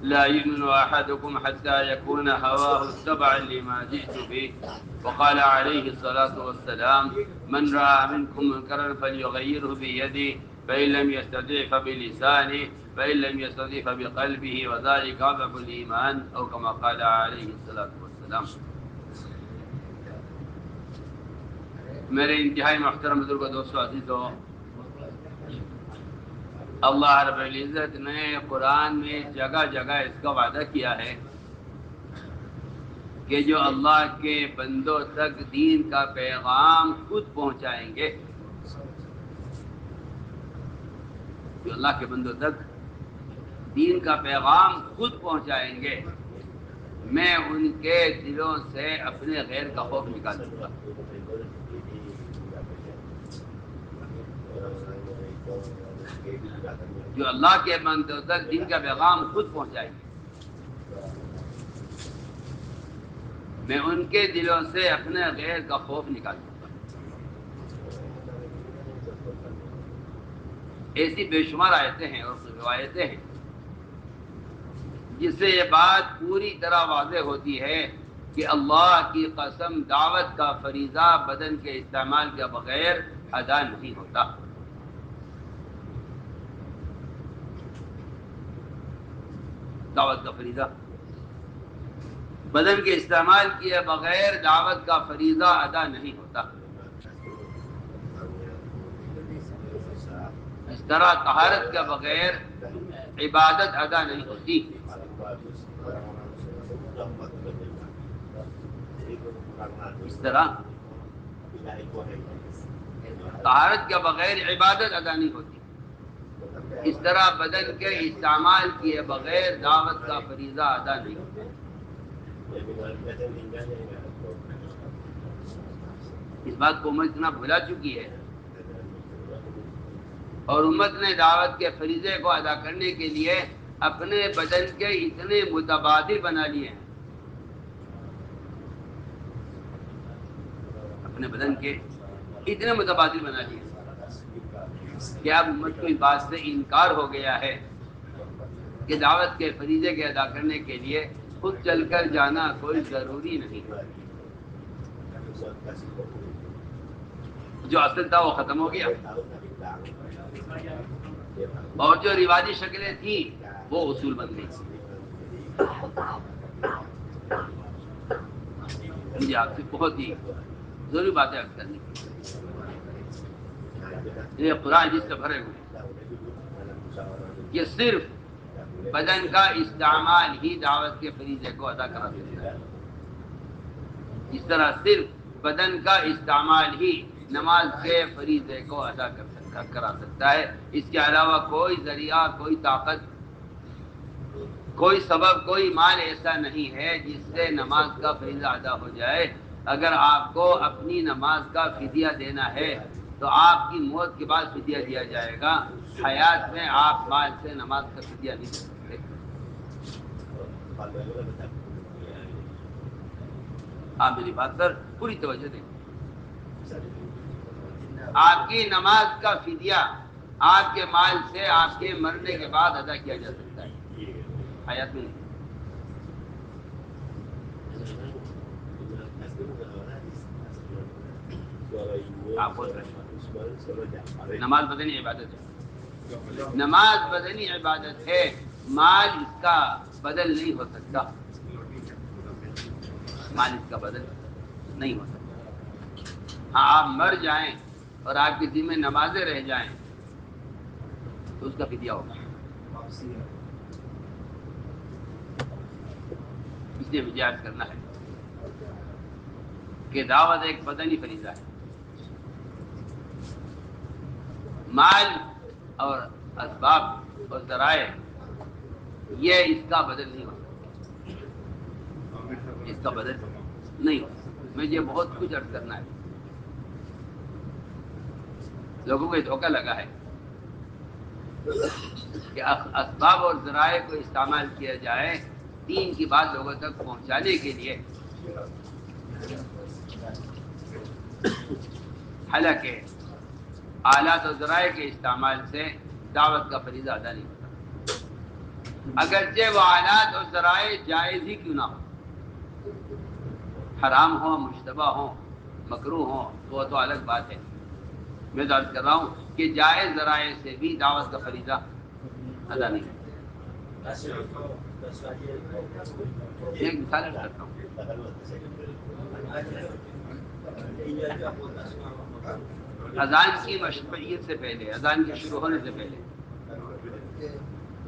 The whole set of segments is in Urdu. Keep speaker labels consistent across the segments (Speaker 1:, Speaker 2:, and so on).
Speaker 1: لا يؤمن أحدكم حتى يكون هواه تبعا لما جئت به. وقال عليه الصلاة والسلام: من رأى منكم منكرا فليغيره بيده، فإن لم يستطع فبلسانه، فإن لم يستطع فبقلبه، وذلك أضعف الإيمان، أو كما قال عليه الصلاة والسلام. میرے انتہائی محترم بزرگ دوستو عزیزو، اللہ رب العزت نے قرآن میں جگہ جگہ اس کا وعدہ کیا ہے کہ جو اللہ کے بندوں تک دین کا پیغام خود پہنچائیں گے، جو اللہ کے بندوں تک دین کا پیغام خود پہنچائیں گے، میں ان کے دلوں سے اپنے غیر کا خوف نکال دوں گا. جو اللہ کے بندوں تک دین کا پیغام خود پہنچائیں گے، میں ان کے دلوں سے اپنے غیر کا خوف نکال دوں گا. ایسی بے شمار آیتیں ہیں اور روایتیں ہیں جس سے یہ بات پوری طرح واضح ہوتی ہے کہ اللہ کی قسم دعوت کا فریضہ بدن کے استعمال کے بغیر ادا نہیں ہوتا. دعوت کا فریضہ بدن کے استعمال کیے بغیر دعوت کا فریضہ ادا نہیں ہوتا. اس طرح طہارت کے بغیر عبادت ادا نہیں ہوتی. اس طرح طہارت کے بغیر عبادت ادا نہیں ہوتی. اس طرح بدن کے استعمال کیے بغیر دعوت کا فریضہ ادا نہیں ہوتا. اس بات کو امت اتنا بھلا چکی ہے اور امت نے دعوت کے فریضے کو ادا کرنے کے لیے اپنے بدن کے اتنے متبادل بنا لیے ہیں، اپنے بدن کے اتنے متبادل بنا لیے ہیں کہ اب امت کو اس بات سے انکار ہو گیا ہے کہ دعوت کے فریضے کے ادا کرنے کے لیے خود چل کر جانا کوئی ضروری نہیں. جو اصل تھا وہ ختم ہو گیا اور جو رواجی شکلیں تھیں وہ اصول بن گئی. مجھے آپ سے بہت ہی ضروری باتیں عرض کرنی یہ قرآن جس سے بھرے ہوئے یہ صرف بدن کا استعمال ہی دعوت کے فریضے کو ادا کرا سکتا ہے. اس طرح صرف بدن کا استعمال ہی نماز کے فریضے کو ادا کرا سکتا ہے. اس کے علاوہ کوئی ذریعہ، کوئی طاقت، کوئی سبب، کوئی مال ایسا نہیں ہے جس سے نماز کا فریضہ ادا ہو جائے. اگر آپ کو اپنی نماز کا فدیہ دینا ہے تو آپ کی موت کے بعد فدیہ دیا جائے گا. حیات میں آپ مال سے نماز کا فدیہ نہیں دے سکتے. آپ میری بات پر پوری توجہ دیں. آپ کی نماز کا فدیہ آپ کے مال سے آپ کے مرنے کے بعد ادا کیا جا سکتا ہے، حیات میں نہیں. آپ بول رہے ہیں نماز بدنی عبادت ہے، نماز بدنی عبادت ہے، مال اس کا بدل نہیں ہو سکتا، مال اس کا بدل نہیں ہو سکتا. ہاں آپ مر جائیں اور آپ کی ذمہ نمازیں رہ جائیں تو اس کا فدیہ ہوگا. اس لیے مجھے عرض کرنا ہے کہ دعوت ایک بدنی فریضہ ہے. مال اور اسباب اور ذرائع یہ اس کا بدل نہیں ہو سکتا، اس کا بدل نہیں ہو سکتا. مجھے بہت کچھ عرض کرنا ہے. لوگوں کو یہ دھوکہ لگا ہے کہ اسباب اور ذرائع کو استعمال کیا جائے دین کی بات لوگوں تک پہنچانے کے لیے، حالانکہ آلات و ذرائع کے استعمال سے دعوت کا فریضہ ادا نہیں ہوتا. اگرچہ وہ آلات اور ذرائع جائز ہی کیوں نہ ہو، حرام ہو، مشتبہ ہو، مکروہ ہو، تو الگ بات ہے۔ میں تو عرض کر رہا ہوں کہ جائز ذرائع سے بھی دعوت کا فریضہ ادا نہیں ہے۔ ایک مثال عرض کرتا ہوں، اذان کی مشروعیت سے پہلے، اذان کے شروع ہونے سے پہلے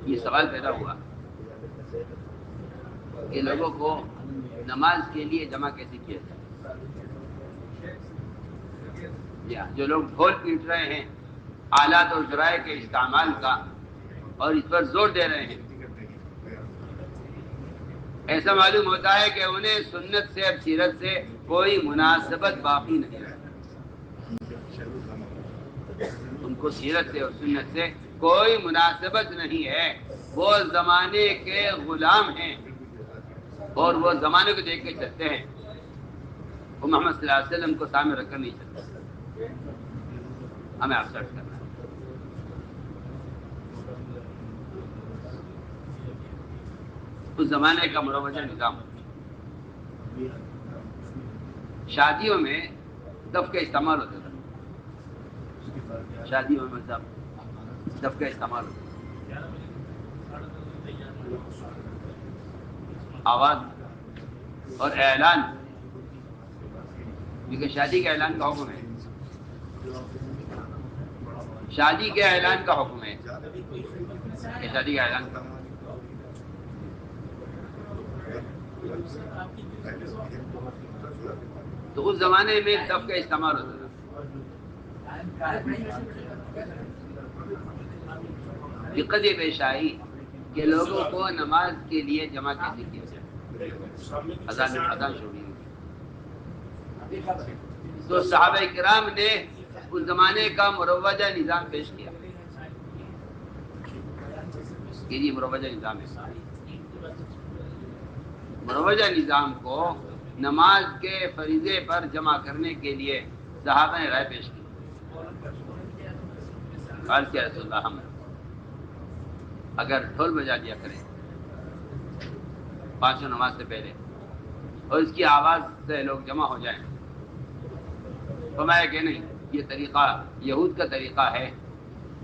Speaker 1: یہ سوال پیدا ہوا کہ لوگوں کو نماز کے لیے جمع کیسے کیا جائے۔ جو لوگ ڈھول پیٹ رہے ہیں آلات اور ذرائع کے استعمال کا اور اس پر زور دے رہے ہیں، ایسا معلوم ہوتا ہے کہ انہیں سنت سے اور سیرت سے کوئی مناسبت باقی نہیں ہے۔ ان کو سیرت سے اور سنت سے کوئی مناسبت نہیں ہے، وہ زمانے کے غلام ہیں اور وہ زمانے کو دیکھ کے چلتے ہیں، وہ محمد صلی اللہ علیہ وسلم کو سامنے رکھ کر نہیں چلتے۔ ہمیں آپ سرچ کرنا ہے۔ اس زمانے کا مروجہ نظام، شادیوں میں دف کا استعمال ہوتا تھا، شادیوں میں دف کا استعمال ہوتا تھا، آواز اور اعلان، کیونکہ شادی کے اعلان کا حکم ہے، شادی کے اعلان کا حکم ہے کہ شادی کا اعلان کرو۔ تو اس زمانے میں دف کا استعمال ہوتا تھا۔ دقت یہ پیش آئی کہ لوگوں کو نماز کے لیے جمع کیسے کیا جائے، اذان شروع ہوئی۔ تو صحابہ کرام نے اس زمانے کا مروجہ نظام پیش کیا کہ یہ مروجہ نظام ہے۔ مروجہ نظام کو نماز کے فریضے پر جمع کرنے کے لیے صحابہ نے رائے پیش کی۔ قال کیا رسول اللہ، ہم اگر ڈھول بجا دیا کریں پانچوں نماز سے پہلے اور اس کی آواز سے لوگ جمع ہو جائیں، فرمایا کہ نہیں، یہ طریقہ یہود کا طریقہ ہے،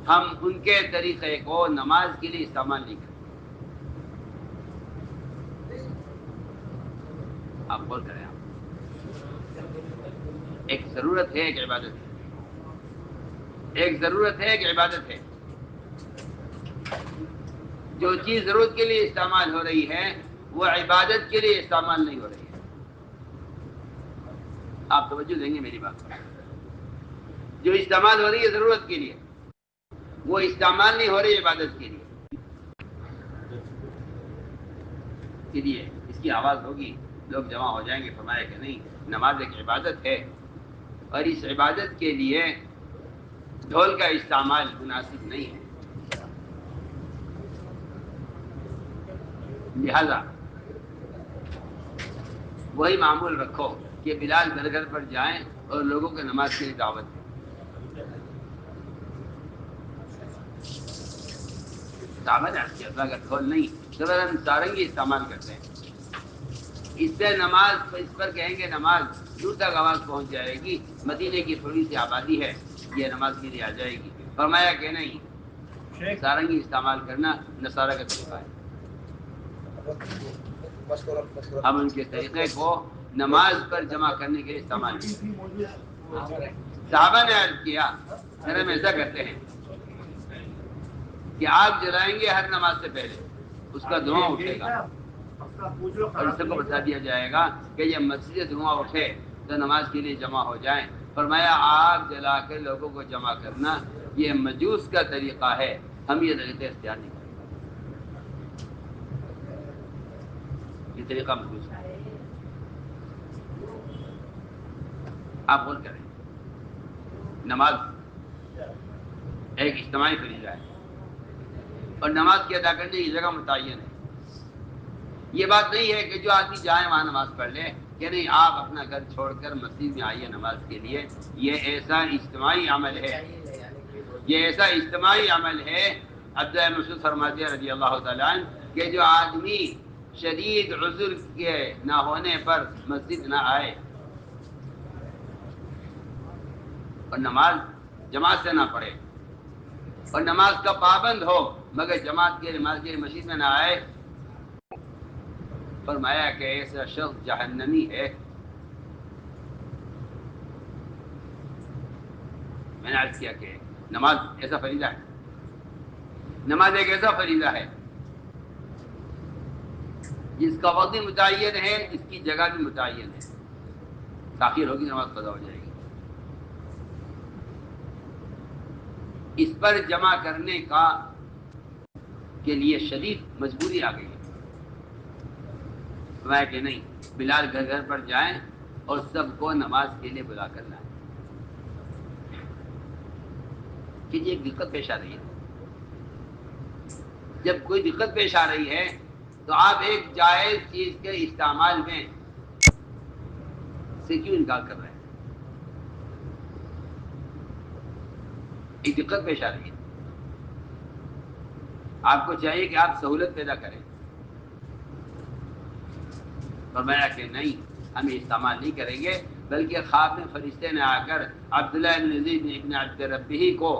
Speaker 1: ہم ان کے طریقے کو نماز کے لیے استعمال نہیں کریں۔ آپ غور کریں، آپ ایک ضرورت ہے، ایک عبادت ہے، ایک ضرورت ہے، ایک عبادت ہے۔ جو چیز ضرورت کے لیے استعمال ہو رہی ہے وہ عبادت کے لیے استعمال نہیں ہو رہی ہے۔ آپ توجہ دیں گے میری بات پر۔ جو استعمال ہو رہی ہے ضرورت کے لیے، وہ استعمال نہیں ہو رہی عبادت کے لیے۔ اس کی آواز ہوگی، لوگ جمع ہو جائیں گے، فرمایا کہ نہیں، نماز ایک عبادت ہے اور اس عبادت کے لیے ڈھول کا استعمال مناسب نہیں ہے۔ لہذا وہی معمول رکھو کہ بلال گھر گھر پر جائیں اور لوگوں کو نماز کے لیے دعوت دیں۔ صحابہ نے عرض کیا تھا اگر ڈھول نہیں تو ہم سارنگی استعمال کرتے ہیں، اس سے نماز اس پر کہیں گے نماز دور تک آواز پہنچ جائے گی، مدینے کی تھوڑی سی آبادی ہے، یہ نماز کے لیے آ جائے گی۔ فرمایا کہ نہیں، سارنگی استعمال کرنا نصارہ کا طریقہ ہے۔ ہم ان کے طریقے کو نماز پر جمع کرنے کے لیے استعمال کریں۔ صحابہ نے عرض کیا پھر ہم ایسا کرتے ہیں کہ آگ جلائیں گے ہر نماز سے پہلے، اس کا دھواں اٹھے گا اور اس کو بتا دیا جائے گا کہ یہ مسجد سے دھواں اٹھے تو نماز کے لیے جمع ہو جائیں۔ فرمایا آگ جلا کے لوگوں کو جمع کرنا یہ مجوس کا طریقہ ہے، ہم یہ طریقہ اختیار نہیں کریں۔ یہ طریقہ مجوس ہے۔ آپ غور کریں، نماز ایک اجتماعی فریضہ ہے اور نماز کی ادا کرنے کی جگہ متعین ہے۔ یہ بات نہیں ہے کہ جو آدمی جائے وہاں نماز پڑھ لے، کہ نہیں آپ اپنا گھر چھوڑ کر مسجد میں آئیے نماز کے لیے۔ یہ ایسا اجتماعی عمل ہے، یہ ایسا اجتماعی عمل ہے۔ عبداللہ مسعود فرماتے ہیں رضی اللہ تعالیٰ عنہ کہ جو آدمی شدید عذر کے نہ ہونے پر مسجد نہ آئے اور نماز جماعت سے نہ پڑھے اور نماز کا پابند ہو مگر جماعت کے نماز کے مسجد میں نہ آئے، فرمایا کہ ایسا شخص جہنمی ہے۔ میں نے عرض کیا کہ نماز ایسا فریضہ ہے، نماز ایک ایسا فریضہ ہے جس کا وقت بھی متعین ہے، اس کی جگہ بھی متعین ہے، تاخیر ہوگی نماز قضا ہو جائے گی۔ اس پر جمع کرنے کا کے لیے شدید مجبوری آ گئی ہے۔ فرمایا کہ نہیں، بلال گھر گھر پر جائیں اور سب کو نماز کے لیے بلا کر لائیں۔ کہ یہ ایک دقت پیش آ رہی ہے، جب کوئی دقت پیش آ رہی ہے تو آپ ایک جائز چیز کے استعمال میں سے کیوں انکار کر رہے ہیں؟ ایک دقت پیش آ رہی ہے، آپ کو چاہیے کہ آپ سہولت پیدا کریں۔ فرمایا کہ نہیں، ہم استعمال نہیں کریں گے، بلکہ خواب میں فرشتے نے آ کر عبداللہ بن یزید بن عبد ربہ کو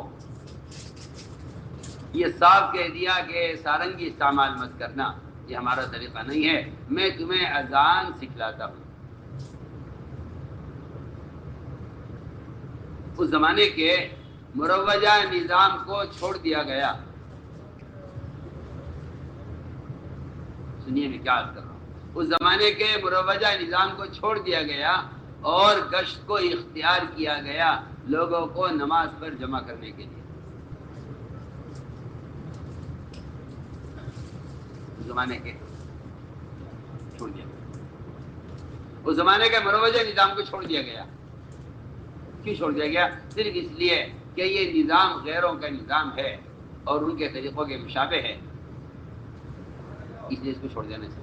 Speaker 1: یہ صاف کہہ دیا کہ سارنگی استعمال مت کرنا، یہ ہمارا طریقہ نہیں ہے، میں تمہیں اذان سکھلاتا ہوں۔ اس زمانے کے مروجہ نظام کو چھوڑ دیا گیا۔ سنیے میں کیا عرض کر رہا ہوں، اس زمانے کے مروجہ نظام کو چھوڑ دیا گیا اور گشت کو اختیار کیا گیا لوگوں کو نماز پر جمع کرنے کے لیے۔ اس زمانے کے چھوڑ دیا گیا، اس زمانے کے مروجہ نظام کو چھوڑ دیا گیا۔ کیوں چھوڑ دیا گیا؟ صرف اس لیے کہ یہ نظام غیروں کا نظام ہے اور ان کے طریقوں کے مشابہ ہے، اس لیے اس کو چھوڑ دینے سے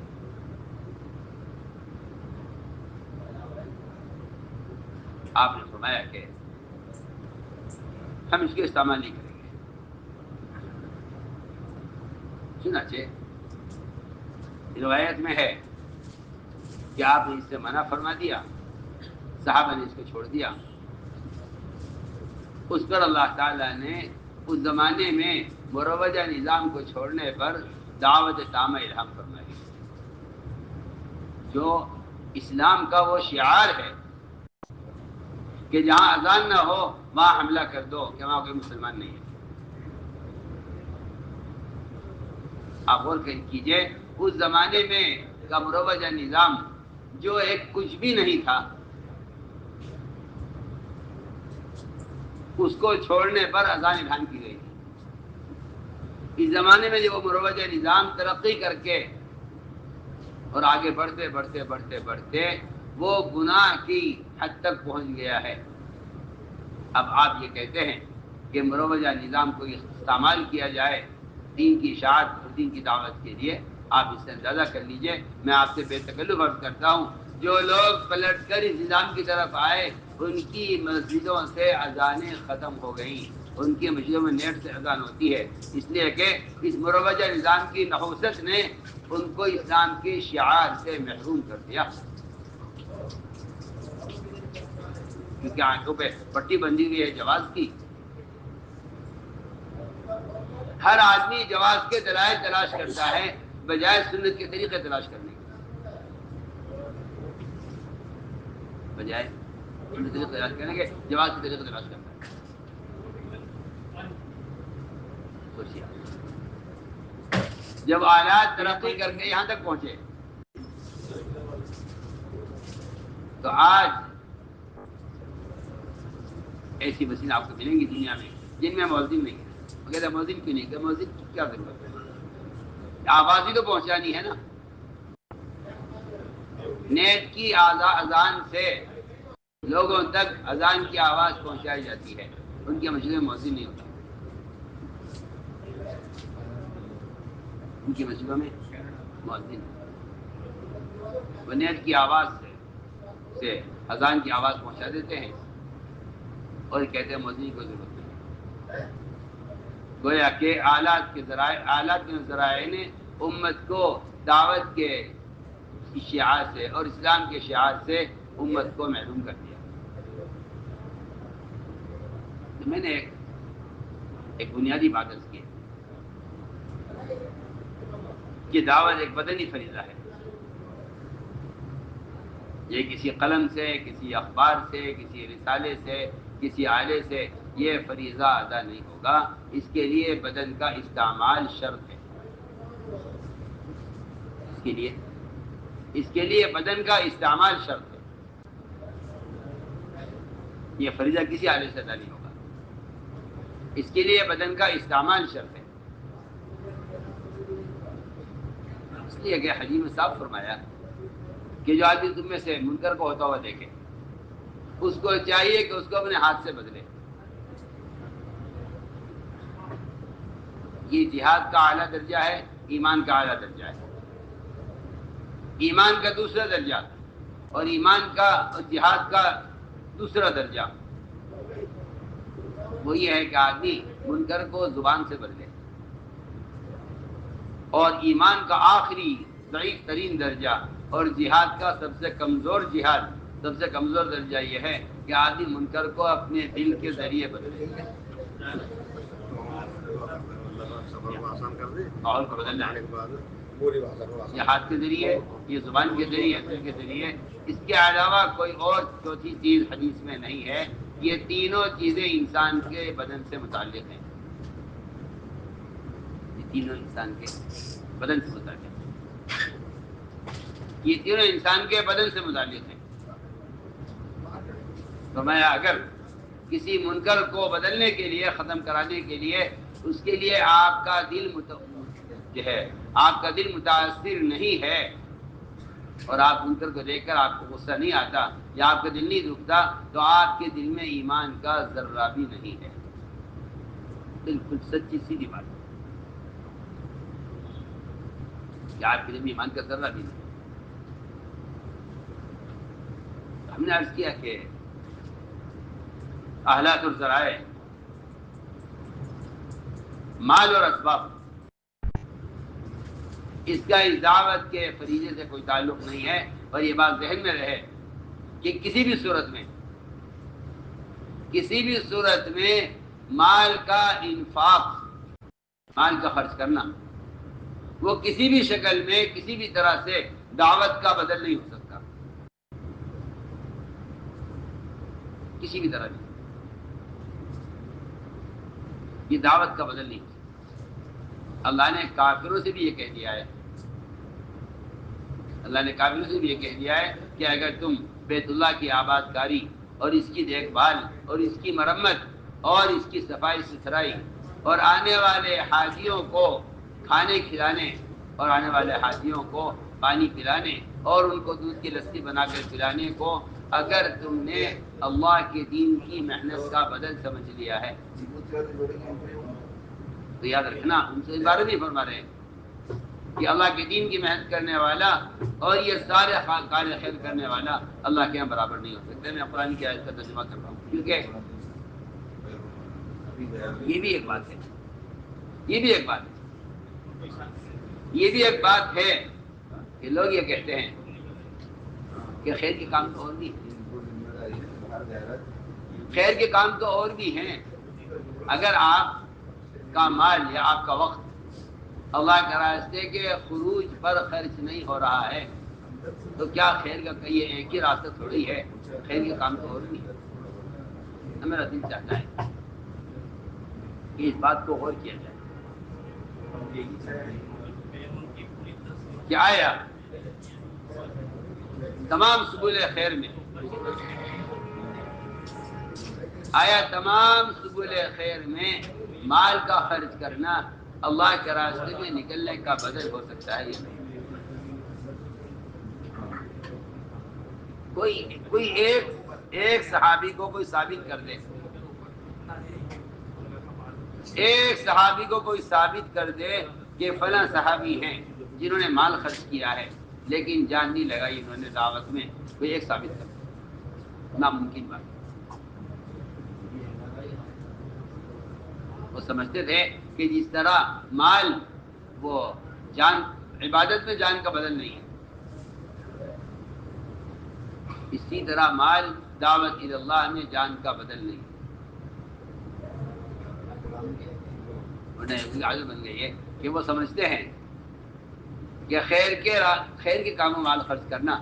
Speaker 1: آپ نے فرمایا کہ ہم اس کو استعمال نہیں کریں گے۔ چنانچہ روایت میں ہے کہ آپ نے اس سے منع فرما دیا، صحابہ نے اس کو چھوڑ دیا۔ اس پر اللہ تعالیٰ نے اس زمانے میں مروجہ نظام کو چھوڑنے پر دعوت تامہ الہام فرمائی، جو اسلام کا وہ شعار ہے کہ جہاں اذان نہ ہو وہاں حملہ کر دو کہ وہاں کوئی مسلمان نہیں ہے۔ آپ غور کیجئے، اس زمانے میں کا مروجہ نظام جو ایک کچھ بھی نہیں تھا، اس کو چھوڑنے پر اذان اعلان کی گئی تھی۔ اس زمانے میں جو وہ مروجہ نظام ترقی کر کے اور آگے بڑھتے بڑھتے بڑھتے بڑھتے وہ گناہ کی حد تک پہنچ گیا ہے۔ اب آپ یہ کہتے ہیں کہ مروجہ نظام کو استعمال کیا جائے دین کی اشاعت اور دین کی دعوت کے لیے، آپ اس سے اندازہ کر لیجئے۔ میں آپ سے بے تکلف عرض کرتا ہوں، جو لوگ پلٹ کر اس نظام کی طرف آئے ان کی مسجدوں سے اذانیں ختم ہو گئیں، ان کی مسجدوں میں نیٹ سے اذان ہوتی ہے، اس لیے کہ اس مروجہ نظام کی نحوست نے ان کو اسلام کے شعار سے محروم کر دیا، کیونکہ آنکھوں پہ پٹی بندھی ہوئی ہے جواز کی۔ ہر آدمی جواز کے دلائل تلاش کرتا ہے بجائے سنت کے طریقے تلاش کرنے کے، بجائے سنت کے طریقے تلاش کرنے کے جواز کے طریقے تلاش کرتا ہے۔ سوچیے، جب آلات ترقی کر کے یہاں تک پہنچے تو آج ایسی مسجد آپ کو ملیں گی دنیا میں جن میں مؤذن نہیں ہے۔ وہ کہتے ہیں مؤذن کیوں نہیں کہ مؤذن کی کیا ضرورت ہے، آواز ہی تو پہنچانی ہے نا۔ نیٹ کی اذان سے لوگوں تک اذان کی آواز پہنچائی جاتی ہے، ان کی مسجد میں مؤذن نہیں ہوتا، ان کی مسجدوں میں مؤذن وہ نیٹ کی آواز سے اذان کی آواز پہنچا دیتے ہیں اور کہتے ہیں مؤذن کی کوئی ضرورت نہیں۔ گویا کہ آلات کے ذرائع نے امت کو دعوت کے شعار سے اور اسلام کے شعار سے امت کو محروم کر دیا. تو میں نے ایک بنیادی بات عرض کی کہ دعوت ایک بدنی فریضہ ہے. یہ کسی قلم سے، کسی اخبار سے، کسی رسالے سے، کسی آلے سے یہ فریضہ ادا نہیں ہوگا. اس کے لیے بدن کا استعمال شرط ہے. اس کے لیے بدن کا استعمال شرط ہے. یہ فریضہ کسی آلے سے ادا نہیں ہوگا. اس کے لیے بدن کا استعمال شرط ہے. اس لیے کہ حدیث میں صاف فرمایا کہ جو آدمی تم میں سے منکر کو ہوتا ہوا دیکھے اس کو چاہیے کہ اس کو اپنے ہاتھ سے بدلے. یہ جہاد کا اعلیٰ درجہ ہے، ایمان کا اعلیٰ درجہ ہے. ایمان کا دوسرا درجہ اور ایمان کا اور جہاد کا دوسرا درجہ وہ یہ ہے کہ آدمی منکر کو زبان سے بدلے. اور ایمان کا آخری ضعیف ترین درجہ اور جہاد کا سب سے کمزور جہاد، سب سے کمزور درجہ یہ ہے کہ آدمی منکر کو اپنے دل کے ذریعے بدلے. ماحول کو بدلنا ہے. یہ ہاتھ کے ذریعے، یہ زبان کے ذریعے، دل کے ذریعے. اس کے علاوہ کوئی اور چوتھی چیز حدیث میں نہیں ہے. یہ تینوں چیزیں انسان کے بدن سے متعلق ہیں. یہ تینوں انسان کے بدن سے متعلق ہیں. یہ تینوں انسان کے بدن سے متعلق ہیں. تو میں اگر کسی منکر کو بدلنے کے لیے، ختم کرانے کے لیے، اس کے لیے آپ کا دل جو ہے، آپ کا دل متاثر نہیں ہے اور آپ منکر کو دیکھ کر آپ کو غصہ نہیں آتا یا آپ کا دل نہیں دکھتا تو آپ کے دل میں ایمان کا ذرہ بھی نہیں ہے. بالکل سچی سیدھی بات ہے کہ آپ کے دل میں ایمان کا ذرہ بھی نہیں. ہم نے عرض کیا کہ آلات اور ذرائع، مال اور اسباب، اس کا اس دعوت کے فریضے سے کوئی تعلق نہیں ہے. اور یہ بات ذہن میں رہے کہ کسی بھی صورت میں مال کا انفاق، مال کا خرچ کرنا، وہ کسی بھی شکل میں کسی بھی طرح سے دعوت کا بدل نہیں ہو سکتا. کسی بھی طرح نہیں، یہ دعوت کا بدل نہیں ہو سکتا. اللہ نے کافروں سے بھی یہ کہہ دیا ہے، اللہ نے کافروں سے بھی یہ کہہ دیا ہے کہ اگر تم بیت اللہ کی آباد کاری اور اس کی دیکھ بھال اور اس کی مرمت اور اس کی صفائی ستھرائی اور آنے والے حاجیوں کو کھانے کھلانے اور آنے والے حاجیوں کو پانی پلانے اور ان کو دودھ کی لسی بنا کر پلانے کو اگر تم نے اللہ کے دین کی محنت کا بدل سمجھ لیا ہے تو یاد رکھنا ان سے عبارت نہیں فرما رہے ہیں کہ اللہ کے دین کی محنت کرنے والا اور یہ سارے کار خیر کرنے والا اللہ کے یہاں برابر نہیں ہو سکتے. میں قرآن کی آیت کا ترجمہ کر رہا ہوں کیونکہ یہ بھی ایک بات ہے، یہ بھی ایک بات ہے کہ لوگ یہ کہتے ہیں کہ خیر کے کام تو اور بھی ہیں، خیر کے کام تو اور بھی ہیں. اگر آپ کا مال یا آپ کا وقت اللہ کے راستے کے خروج پر خرچ نہیں ہو رہا ہے تو کیا خیر کا یہ ایک ہی راستہ تھوڑی ہے، خیر کے کام تو اور بھی ہے. میرا دل چاہتا ہے کہ اس بات کو غور کیا جائے. کیا آیا تمام سبل خیر میں، آیا تمام سبل خیر میں مال کا خرچ کرنا اللہ کے راستے میں نکلنے کا بدل ہو سکتا ہے یا نہیں؟ کوئی ایک صحابی کو کوئی ثابت کر دے، ایک صحابی کو کوئی ثابت کر دے کہ فلاں صحابی ہیں جنہوں نے مال خرچ کیا ہے لیکن جان نہیں لگائی انہوں نے دعوت میں، کوئی ایک ثابت کر دے. ناممکن بات. وہ سمجھتے تھے کہ جس طرح مال وہ جان عبادت میں جان کا بدل نہیں ہے. اسی طرح مال دعوت اللہ میں جان کا بدل نہیں ہے. انہیں عادت بن گئی ہے کہ وہ سمجھتے ہیں کہ خیر کے کاموں مال خرچ کرنا،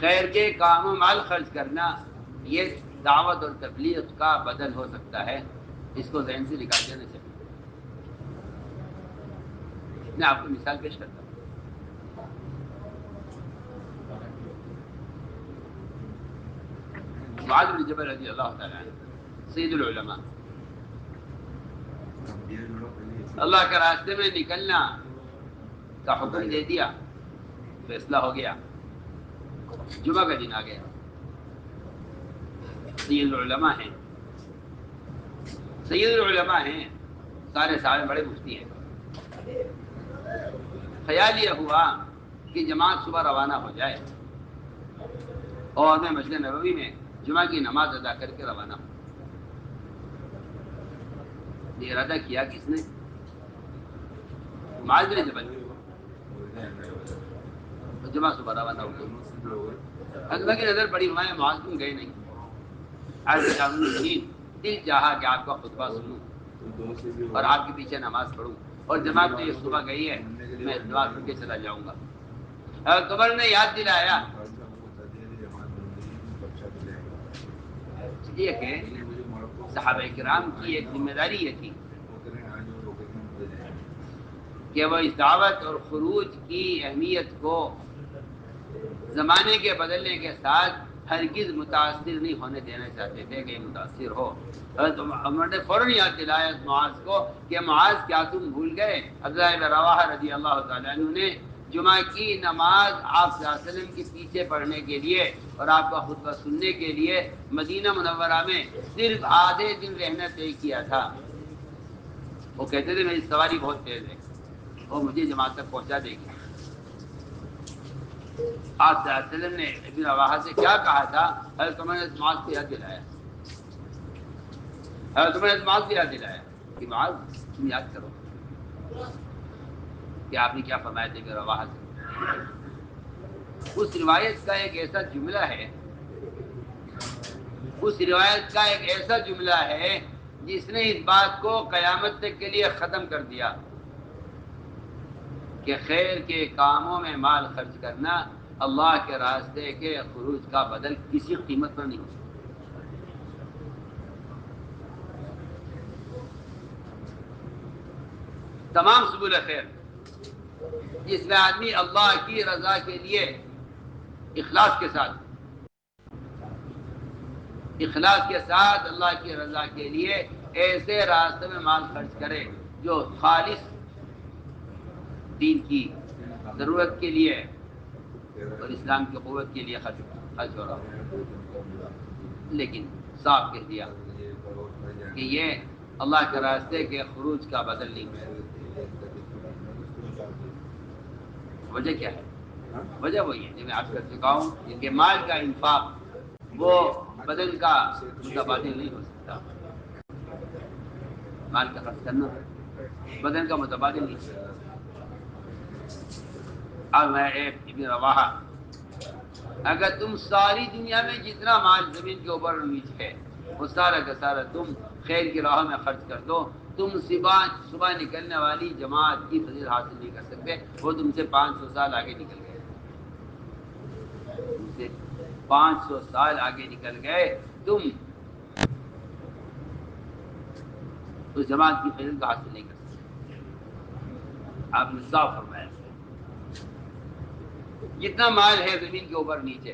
Speaker 1: خیر کے کاموں مال خرچ کرنا یہ دعوت اور تبلیغ کا بدل ہو سکتا ہے. اس کو ذہن سے نکال دینا چاہیے. میں آپ کو مثال پیش کرتا ہوں. معاذ بن جبل رضی اللہ تعالیٰ عنہ سید العلماء، اللہ کے راستے میں نکلنا کا حکم دے دیا، فیصلہ ہو گیا، جمعہ کا دن آ گیا. سید العلماء ہیں، سید العلماء ہیں، سارے سارے بڑے مفتی ہیں. خیال یہ ہوا کہ جماعت صبح روانہ ہو جائے اور میں مسجد نبوی میں جمعہ کی نماز ادا کر کے روانہ ہوں. یہ ارادہ کیا کس نے؟ معاذ بن جبل. جمعہ صبح روانہ ہو گئی. حضرت کی نظر پڑی، ہمارے معاذ تم گئے نہیں. دل چاہا کہ آپ کا خطبہ سنوں اور آپ کے پیچھے نماز پڑھوں، اور جماعت تو یہ صبح گئی ہے، میں نماز پڑھ کے چلا جاؤں گا. حضرت عمر نے یاد دلایا یہ کہ صحابہ کرام کی ایک ذمہ داری یہ تھی کہ وہ اس دعوت اور خروج کی اہمیت کو زمانے کے بدلنے کے ساتھ ہرگز متاثر نہیں ہونے دینا چاہتے تھے کہ متاثر ہو. حضرت عمر نے فوراً یاد دلایا معاذ کو کہ معاذ کیا تم بھول گئے عبداللہ بن رواحہ رضی اللہ تعالیٰ عنہ نے جمعہ کی نماز آپ صلی اللہ علیہ وسلم کے پیچھے پڑھنے کے لیے اور آپ کا خطبہ سننے کے لیے مدینہ منورہ میں صرف آدھے دن رہنا طے کیا تھا. وہ کہتے تھے میری سواری بہت تیز ہے، وہ مجھے جماعت تک پہنچا دے گی. آپ صلی اللہ علیہ وسلم نے ابن رواحہ سے کیا کہا تھا؟ حضرت عمر نے معاذ کو یاد دلایا، حضرت عمر نے معاذ کو یاد دلایا کہ معاذ تم یاد کرو کہ آپ نے کیا فرمایا تھا ابن رواحہ سے. اس روایت کا ایک ایسا جملہ ہے، اس روایت کا ایک ایسا جملہ ہے جس نے اس بات کو قیامت تک کے لیے ختم کر دیا کہ خیر کے کاموں میں مال خرچ کرنا اللہ کے راستے کے خروج کا بدل کسی قیمت پر نہیں ہو سکتا. تمام سبل خیر جس میں آدمی اللہ کی رضا کے لیے اخلاص کے ساتھ اللہ کی رضا کے لیے ایسے راستے میں مال خرچ کرے جو خالص دین کی ضرورت کے لیے اور اسلام کی قوت کے لیے خرچ ہو رہا ہو، لیکن صاف کہہ دیا کہ یہ اللہ کے راستے کے خروج کا بدل نہیں ہے. وجہ کیا ہے؟ وجہ وہی ہے جو میں عرض کر چکا ہوں کہ مال کا انفاق وہ بدن کا متبادل نہیں ہو سکتا. مال کا خرچ کرنا بدن کا متبادل نہیں ہو سکتا. اب میں ابن رواحہ، اگر تم ساری دنیا میں جتنا مال زمین کے اوپر اور نیچے ہے وہ سارا کا سارا تم خیر کی راہ میں خرچ کر دو، تم صبح نکلنے والی جماعت کی فضیلت حاصل نہیں کر سکتے. وہ تم سے 500 سال آگے نکل گئے، تم سے 500 سال آگے نکل گئے. تم اس جماعت کی فضیلت حاصل نہیں کر سکتے. آپ نے صاف فرمایا جتنا مال ہے زمین کے اوپر نیچے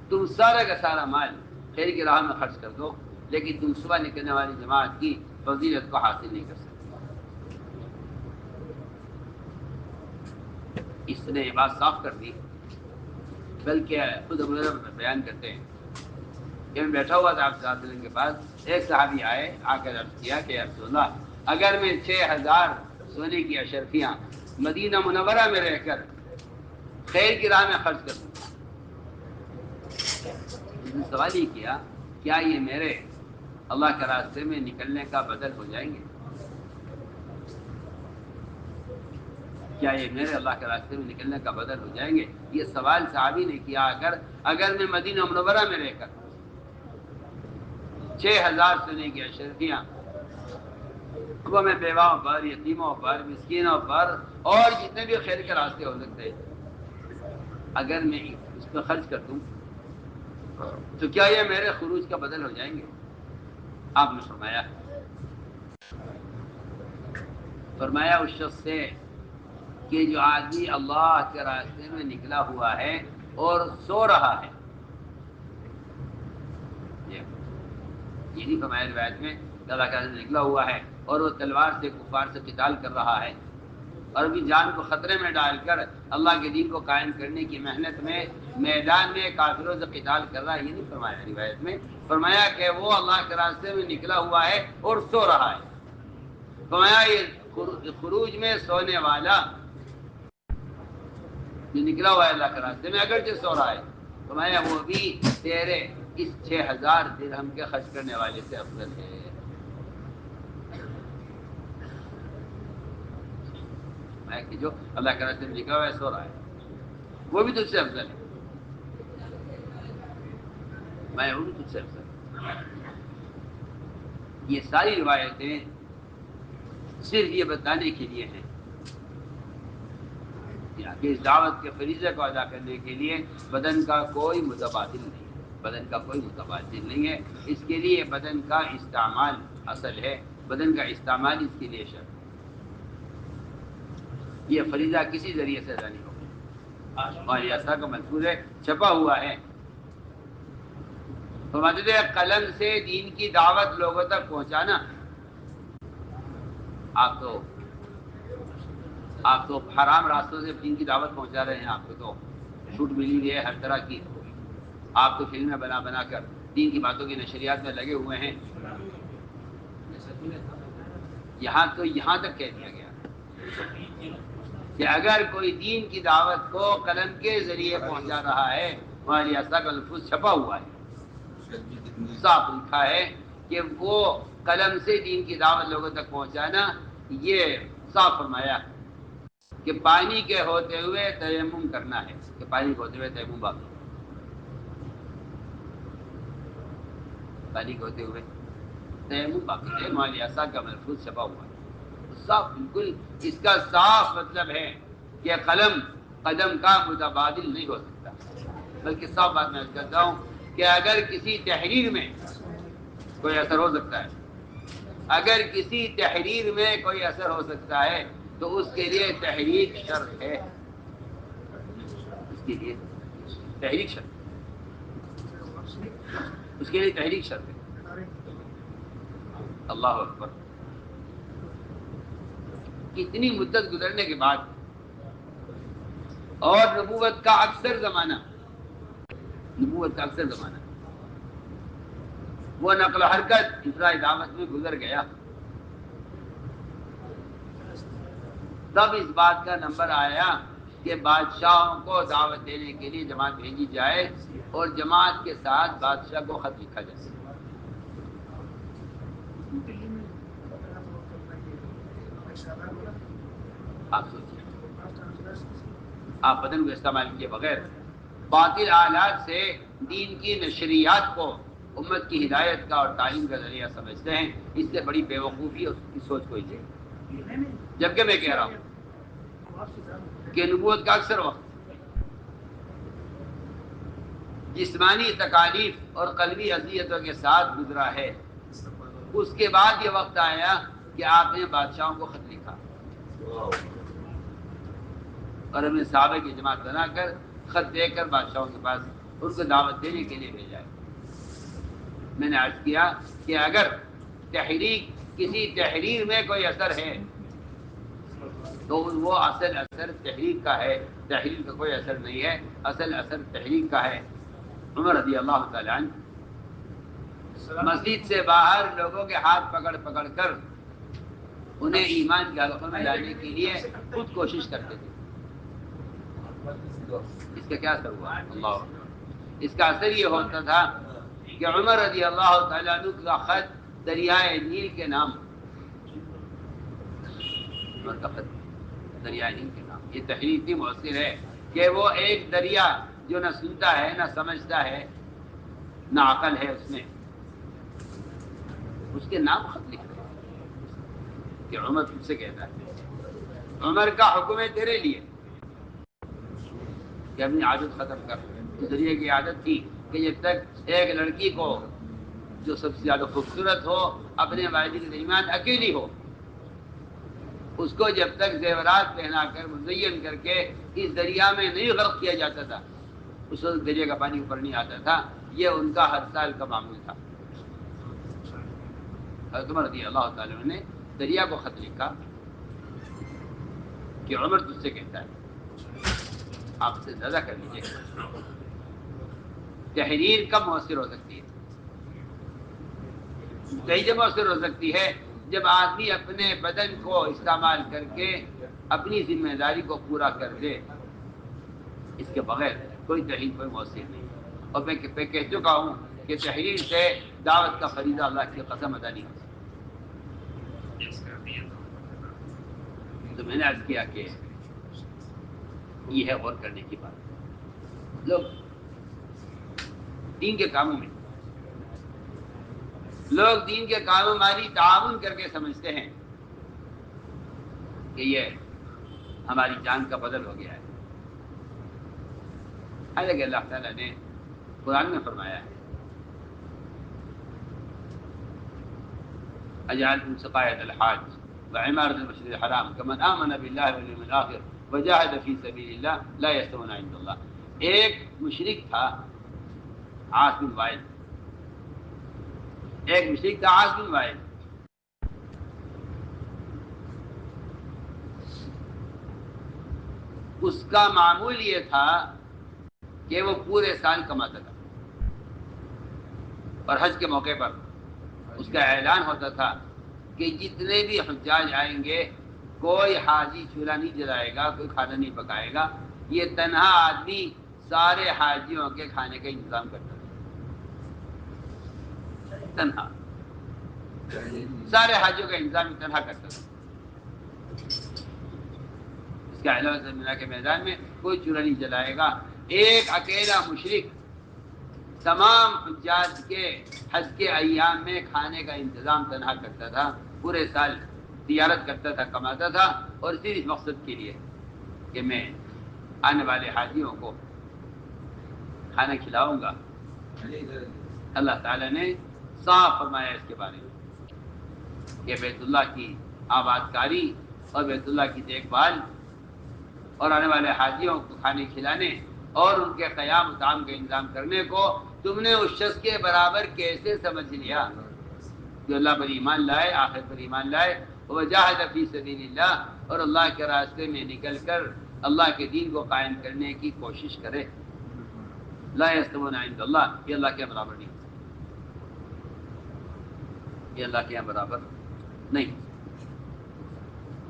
Speaker 1: تم سارا کا سارا مال خیر کی راہ میں خرچ کر دو، لیکن تم صبح نکلنے والی جماعت کی فضیلت کو حاصل نہیں کر سکتے. اس نے یہ بات صاف کر دی، بلکہ خود ابو ہریرہ بیان کرتے ہیں کہ میں بیٹھا ہوا تھا آپ صلی اللہ علیہ وسلم کے پاس، ایک صحابی آئے، آ کر عرض کیا کہ یا رسول اللہ اگر میں 6000 سونے کی اشرفیاں مدینہ منورہ میں رہ کر خیر کی راہ میں خرچ کر دوں. اس نے سوال ہی کیا کیا یہ میرے اللہ کے راستے میں نکلنے کا بدل ہو جائیں گے؟ کیا یہ میرے اللہ کے راستے میں نکلنے کا بدل ہو جائیں گے؟ یہ سوال صحابی نے کیا اگر میں مدینہ منورہ میں رہ کر 6000 سنے کی اشرفیاں وہ میں بیواؤں پر، یتیموں پر، مسکینوں پر اور جتنے بھی خیر کے راستے ہو سکتے ہیں اگر میں اس پہ خرچ کر دوں تو کیا یہ میرے خروج کا بدل ہو جائیں گے؟ آپ نے فرمایا اس شخص سے کہ جو آدمی اللہ کے راستے میں نکلا ہوا ہے اور سو رہا ہے، یہ نہیں فرمایا روایت میں کہ اللہ کے راستے میں نکلا ہوا ہے اور وہ تلوار سے کفار سے قتال کر رہا ہے اور بھی جان کو خطرے میں ڈال کر اللہ کے دین کو قائم کرنے کی محنت میں میدان میں کافروں سے قتال کر رہا ہے، یہ نہیں فرمایا روایت میں، فرمایا کہ وہ اللہ کے راستے میں نکلا ہوا ہے اور سو رہا ہے۔ فرمایا یہ خروج میں سونے والا جو نکلا ہوا ہے اللہ کے راستے میں اگرچہ سو رہا ہے، فرمایا وہ بھی تیرے اس 6000 درہم کے خرچ کرنے والے سے افضل ہے۔ کہ جو اللہ کے راستے میں نکلا ہوا ہے سو رہا ہے وہ بھی تجھ سے افضل ہے، میں ہوں تجھ سے افضل۔ یہ ساری روایتیں صرف یہ بتانے کے لیے ہیں کہ اس دعوت کے فریضے کو ادا کرنے کے لیے بدن کا کوئی متبادل نہیں ہے، بدن کا کوئی متبادل نہیں ہے، اس کے لیے بدن کا استعمال اصل ہے، بدن کا استعمال اس کے لیے شرط ہے۔ یہ فریضہ کسی ذریعے سے ادا نہیں ہوگا اور یہ ایسا کا منصور ہے، چھپا ہوا ہے۔ تو مدد قلم سے دین کی دعوت لوگوں تک پہنچانا، آپ تو حرام راستوں سے دین کی دعوت پہنچا رہے ہیں، آپ کو تو چھوٹ ملی ہوئی ہے ہر طرح کی، آپ تو فلمیں بنا بنا کر دین کی باتوں کی نشریات میں لگے ہوئے ہیں۔ یہاں تک کہہ دیا گیا کہ اگر کوئی دین کی دعوت کو قلم کے ذریعے پہنچا رہا ہے، ہماری ایسا کا لفظ چھپا ہوا ہے، صاف لکھا ہے کہ وہ قلم سے دین کی دعوت لوگوں تک پہنچانا، یہ صاف فرمایا کہ پانی کے ہوتے ہوئے تیمم کرنا ہے، کہ پانی کے ہوتے ہوئے تیمم باقی، پانی کے ہوتے ہوئے تیمم باقی ہے، ہماری ایسا کا ملفوظ چھپا ہوا ہے صاف، بالکل اس کا صاف مطلب ہے کہ قدم کا متبادل نہیں ہو سکتا، بلکہ صاف بات میں کہتا ہوں کہ اگر کسی تحریر میں کوئی اثر ہو سکتا ہے، اگر کسی تحریر میں کوئی اثر ہو سکتا ہے تو اس کے لیے تحریک شرط ہے، اس کے لیے تحریک شرط ہے، اس کے لیے تحریک شرط ہے۔ اللہ اکبر، کتنی مدت گزرنے کے بعد اور نبوت کا اکثر زمانہ وہ نقل و حرکت ابتدائی دعوت میں گزر گیا، تب اس بات کا نمبر آیا کہ بادشاہوں کو دعوت دینے کے لیے جماعت بھیجی جائے اور جماعت کے ساتھ بادشاہ کو خط لکھا جائے۔ آپ سوچیے، آپ بدن کو استعمال کیے بغیر باطل آلات سے دین کی نشریات کو امت کی ہدایت کا اور تعلیم کا ذریعہ سمجھتے ہیں، اس سے بڑی بے وقوفی اور اس کی سوچ کوئی نہیں۔ جبکہ میں کہہ رہا ہوں کہ نبوت کا اکثر وقت جسمانی تکالیف اور قلبی اذیتوں کے ساتھ گزرا ہے، اس کے بعد یہ وقت آیا کہ آپ نے بادشاہوں کو خط لکھا اور ہم نے صحابہ کی جماعت بنا کر خط دے کر بادشاہوں کے پاس ان کو دعوت دینے کے لیے بھیجا ہے۔ میں نے عرض کیا کہ اگر کسی تحریر میں کوئی اثر ہے تو وہ اصل اثر تحریر کا ہے، تحریر کا کوئی اثر نہیں ہے، اصل اثر تحریر کا ہے۔ عمر رضی اللہ تعالیٰ عنہ مسجد سے باہر لوگوں کے ہاتھ پکڑ پکڑ کر انہیں ایمان کے حلقوں میں لانے کے لیے خود کوشش کرتے تھے۔ اس کا کیا اثر ہوا؟ اللہ، اس کا اثر یہ ہوتا تھا کہ عمر رضی اللہ تعالیٰ عنہ کا خط دریائے نیل کے نام، عمر کا خط دریا نیل کے نام. یہ تحریر اتنی مؤثر ہے کہ وہ ایک دریا جو نہ سنتا ہے نہ سمجھتا ہے نہ عقل ہے اس میں، اس کے نام خط لکھ رہے ہیں کہ عمر تجھ سے کہتا ہے. عمر کا حکم ہے تیرے لیے کہ اپنی عادت ختم کر. اس ذریعے کی عادت تھی کہ جب تک ایک لڑکی کو جو سب سے زیادہ خوبصورت ہو اپنے والد کے درمیان اکیلی ہو، اس کو جب تک زیورات پہنا کر مزین کر کے اس دریا میں نہیں غرق کیا جاتا تھا، اس وقت دریا کا پانی اوپر نہیں آتا تھا. یہ ان کا ہر سال کا معمول تھا. حضرت عمر رضی اللہ تعالیٰ عنہ نے دریا کو خط لکھا کہ عمر تجھ سے کہتا ہے، آپ سے زیادہ کر لیجیے. تحریر کب مؤثر ہو سکتی ہے؟ کئی جب مؤثر ہو سکتی ہے جب آدمی اپنے بدن کو استعمال کر کے اپنی ذمہ داری کو پورا کر دے. اس کے بغیر کوئی تحریر کوئی مؤثر نہیں. اور میں کہہ چکا ہوں کہ تحریر سے دعوت کا فریضہ اللہ کی قسم ادا نہیں ہو سکتا. تو میں نے عرض کیا کہ یہ ہے غور کرنے کی بات. لوگ دین کے کاموں میں مالی تعاون کر کے سمجھتے ہیں کہ یہ ہماری جان کا بدل ہو گیا ہے. حالانکہ اللہ تعالیٰ نے قرآن میں فرمایا ہے اجعلتم سقایۃ الحاج وعمارة المسجد الحرام كمن آمن بالله واليوم الآخر وجاهد في سبيل الله لا يستوون عند الله. ایک مشرک تھا عاص بن وائل، اس کا معمول یہ تھا کہ وہ پورے سال کماتا تھا اور حج کے موقع پر اس کا اعلان ہوتا تھا کہ جتنے بھی حجاج آئیں گے کوئی حاجی چولہا نہیں جلائے گا، کوئی کھانا نہیں پکائے گا. یہ تنہا آدمی سارے حاجیوں کے کھانے کا انتظام کرتا تھا. تنہا سارے حاجیوں کا انتظام تنہا کرتا تھا. اس کے علاوہ زمینہ کے میدان میں کوئی چولہا نہیں جلائے گا. ایک اکیلا مشرک تمام حجاج کے حج کے ایام میں کھانے کا انتظام تنہا کرتا تھا. پورے سال تجارت کرتا تھا، کماتا تھا، اور صرف اس مقصد کے لیے کہ میں آنے والے حاجیوں کو کھانا کھلاؤں گا. اللہ تعالیٰ نے صاف فرمایا اس کے بارے میں کہ بیت اللہ کی آباد کاری اور بیت اللہ کی دیکھ بھال اور آنے والے حاجیوں کو کھانے کھلانے اور ان کے قیام و طعام کا انتظام کرنے کو تم نے اس شخص کے برابر کیسے سمجھ لیا جو اللہ پر ایمان لائے، آخرت پر ایمان لائے، وجاہد فی سبیل اللہ، اور اللہ کے راستے میں نکل کر اللہ کے دین کو قائم کرنے کی کوشش کرے. لا یستوون عند اللہ، یہ اللہ کے برابر نہیں، یہ اللہ کے برابر نہیں.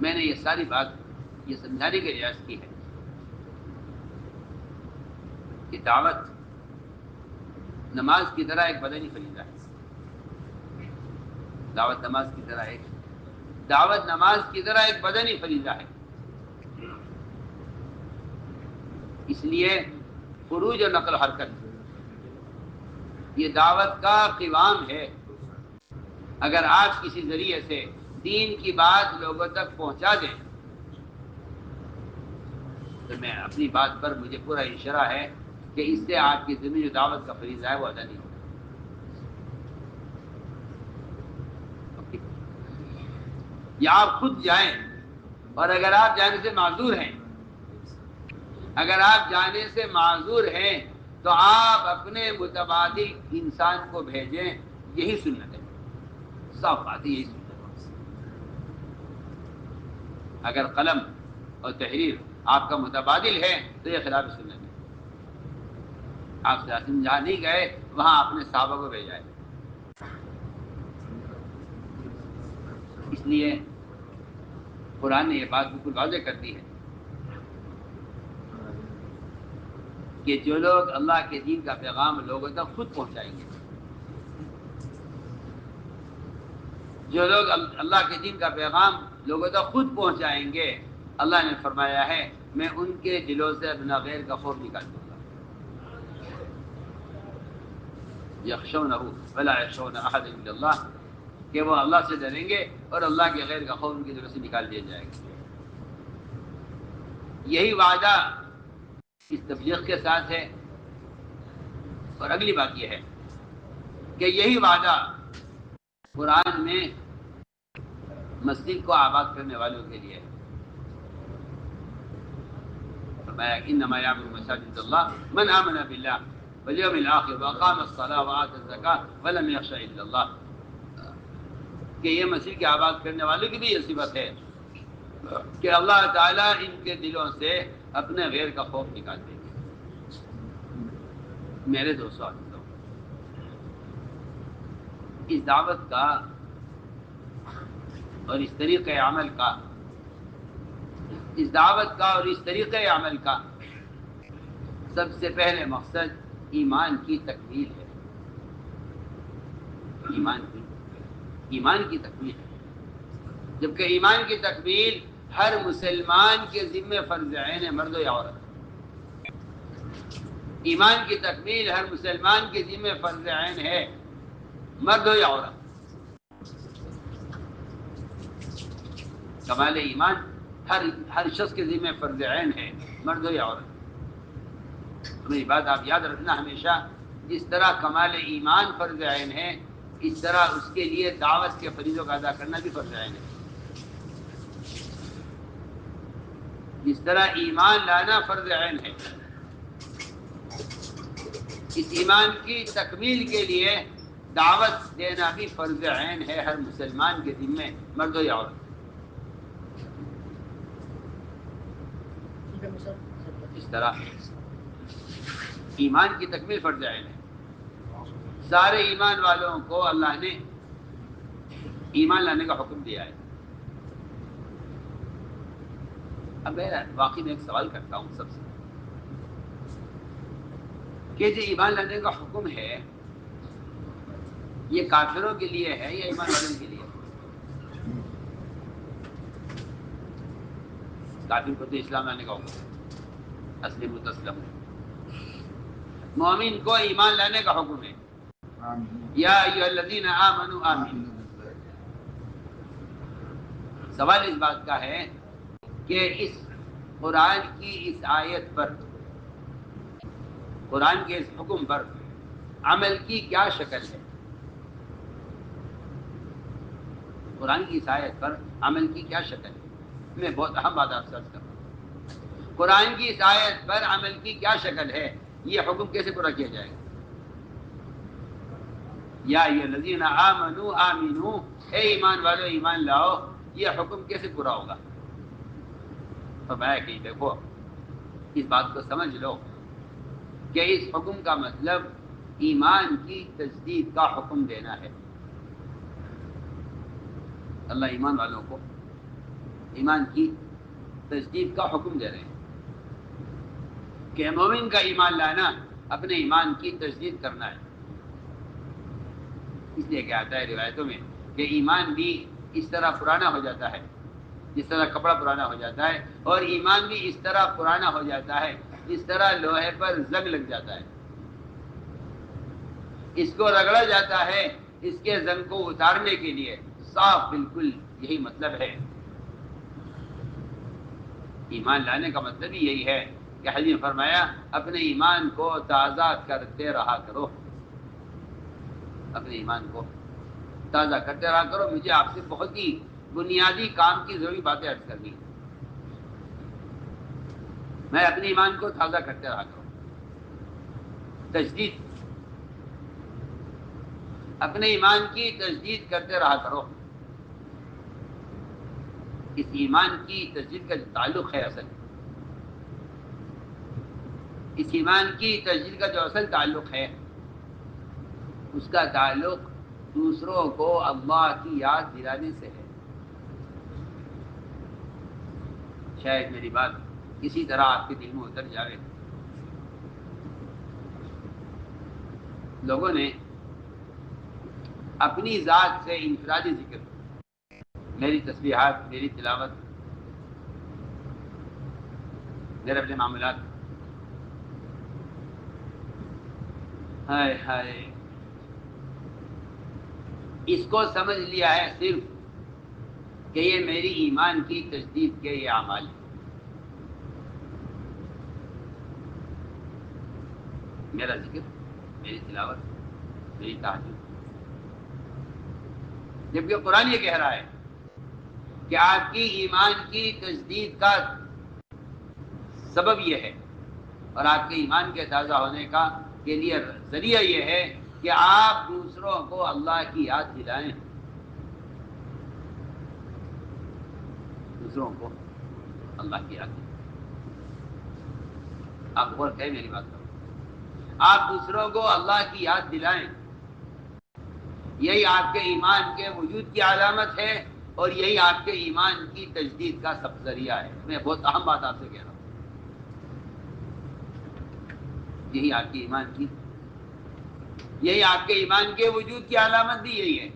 Speaker 1: میں نے یہ ساری بات یہ سمجھانے کے ریاض کی ہے کہ دعوت نماز کی طرح ایک بدنی فریضہ ہے. دعوت نماز کی طرح ایک بدنی فریضہ ہے. اس لیے خروج و نقل و حرکت یہ دعوت کا قوام ہے. اگر آپ کسی ذریعے سے دین کی بات لوگوں تک پہنچا دیں تو میں اپنی بات پر مجھے پورا اشارہ ہے کہ اس سے آپ کی ذمہ جو دعوت کا فریضہ ہے وہ ادا نہیں ہوگا. یا آپ خود جائیں، اور اگر آپ جانے سے معذور ہیں تو آپ اپنے متبادل انسان کو بھیجیں. یہی سنت ہے، صاف بات ہے، یہی سنت ہے. اگر قلم اور تحریر آپ کا متبادل ہے تو یہ خلاف سنت ہے. آپ سے جہاں نہیں گئے وہاں اپنے صحابہ کو بھیجا ہے. اس لیے قرآن نے یہ بات بالکل واضح کر دی ہے کہ جو لوگ اللہ کے دین کا پیغام لوگوں تک خود پہنچائیں گے، جو لوگ اللہ کے دین کا پیغام لوگوں تک خود پہنچائیں گے اللہ نے فرمایا ہے میں ان کے دلوں سے اپنا غیر کا خوف نکال دوں گا. یخشونہ ولا یخشون احد الا اللہ، کہ وہ اللہ سے ڈریں گے اور اللہ کے غیر کا خوف ان کے دلوں سے نکال دیا جائے گا. یہی وعدہ اس تبلیغ کے ساتھ ہے. اور اگلی بات یہ ہے کہ یہی وعدہ قرآن میں مسجد کو آباد کرنے والوں کے لیے ہے. فرمایا انما یعمر مساجد اللہ من آمن باللہ والیوم الآخر واقام الصلاۃ وآتى الزکاۃ ولم یخش الا اللہ، کہ یہ مسجد کے آباد کرنے والوں کی بھی یہ صفت ہے کہ اللہ تعالیٰ ان کے دلوں سے اپنے غیر کا خوف نکال دیں گے. میرے دوستوں، اس دعوت کا اور اس طریقۂ عمل کا، اس دعوت کا اور اس طریقۂ عمل کا سب سے پہلے مقصد ایمان کی تکمیل ہے. ایمان کی تکمیل ہے، جبکہ ایمان کی تکمیل ہر مسلمان کے ذمہ فرض عین ہے، مرد ہو یا عورت. ایمان کی تکمیل ہر مسلمان کے ذمہ فرض عین ہے، مرد ہو یا عورت. کمال ایمان ہر شخص کے ذمہ فرض عین ہے، مرد ہو یا عورت. میری بات آپ یاد رکھنا ہمیشہ، جس طرح کمال ایمان فرض عین ہے اس طرح اس کے لیے دعوت کے فریضوں کا ادا کرنا بھی فرض عین ہے. جس طرح ایمان لانا فرض عین ہے، اس ایمان کی تکمیل کے لیے دعوت دینا بھی فرض عین ہے ہر مسلمان کے ذمہ، مرد ہو یا عورت. اس طرح ایمان کی تکمیل فرض عین ہے. سارے ایمان والوں کو اللہ نے ایمان لانے کا حکم دیا ہے. اب میں واقعی میں ایک سوال کرتا ہوں سب سے کہ جو ایمان لانے کا حکم ہے یہ کافروں کے لیے ہے یا ایمان والوں کے لیے؟ کافر کو تو اسلام لانے کا حکم ہے، اسلم تسلم. مومن کو ایمان لانے کا حکم ہے، یا ایھا الذین آمنوا آمنوا. سوال اس بات کا ہے کہ اس قرآن کی اس آیت پر، قرآن کے اس حکم پر عمل کی کیا شکل ہے؟ قرآن کی اس آیت پر عمل کی کیا شکل ہے؟ میں بہت اہم بات آپ سے عرض کر رہا ہوں. قرآن کی اس آیت پر عمل کی کیا شکل ہے؟ یہ حکم کیسے پورا کیا جائے گا؟ یا ایھا الذین آمنوا آمنوا، اے ایمان والو ایمان لاؤ، یہ حکم کیسے پورا ہوگا؟ فرمایا کہ دیکھو اس بات کو سمجھ لو کہ اس حکم کا مطلب ایمان کی تجدید کا حکم دینا ہے. اللہ ایمان والوں کو ایمان کی تجدید کا حکم دے رہے ہیں کہ مومن کا ایمان لانا اپنے ایمان کی تجدید کرنا ہے. اس لیے کہ آتا ہے روایتوں میں کہ ایمان بھی اس طرح پرانا ہو جاتا ہے جس طرح کپڑا پرانا ہو جاتا ہے، اور ایمان بھی اس طرح پرانا ہو جاتا ہے جس طرح لوہے پر زنگ لگ جاتا ہے. اس کو رگڑا جاتا ہے اس کے زنگ کو اتارنے کے لیے. صاف بالکل یہی مطلب ہے. ایمان لانے کا مطلب ہی یہی ہے کہ حضرت نے فرمایا اپنے ایمان کو تازہ کرتے رہا کرو، اپنے ایمان کو تازہ کرتے رہا کرو. مجھے آپ سے بہت ہی بنیادی کام کی ضروری باتیں عرض کرنی ہیں. میں اپنے ایمان کو تازہ کرتے رہا کروں، تجدید، اپنے ایمان کی تجدید کرتے رہا کرو. اس ایمان کی تجدید کا جو تعلق ہے اصل، اس ایمان کی تجدید کا جو اصل تعلق ہے اس کا تعلق دوسروں کو اللہ کی یاد دلانے سے ہے. شاید میری بات کسی طرح آپ کے دل میں اتر جائے. لوگوں نے اپنی ذات سے انفرادی ذکر، میری تسبیحات، میری تلاوت، میرے اپنے معاملات. ہائے ہائے، اس کو سمجھ لیا ہے صرف کہ یہ میری ایمان کی تجدید کے یہ اعمال ہیں، میرا ذکر، میری تلاوت، میری تہجد. جبکہ قرآن یہ کہہ رہا ہے کہ آپ کی ایمان کی تجدید کا سبب یہ ہے، اور آپ کے ایمان کے تازہ ہونے کا کے لیے ذریعہ یہ ہے کہ آپ دوسروں کو اللہ کی یاد دلائیں، دوسروں کو اللہ کی یاد دلائیں. آپ غور کریں میری بات کریں، آپ دوسروں کو اللہ کی یاد دلائیں، یہی آپ کے ایمان کے وجود کی علامت ہے، اور یہی آپ کے ایمان کی تجدید کا سب ذریعہ ہے. میں بہت اہم بات آپ سے کہہ رہا ہوں، یہی آپ کے ایمان کی، یہی آپ کے ایمان کے وجود کی علامت بھی یہی ہے.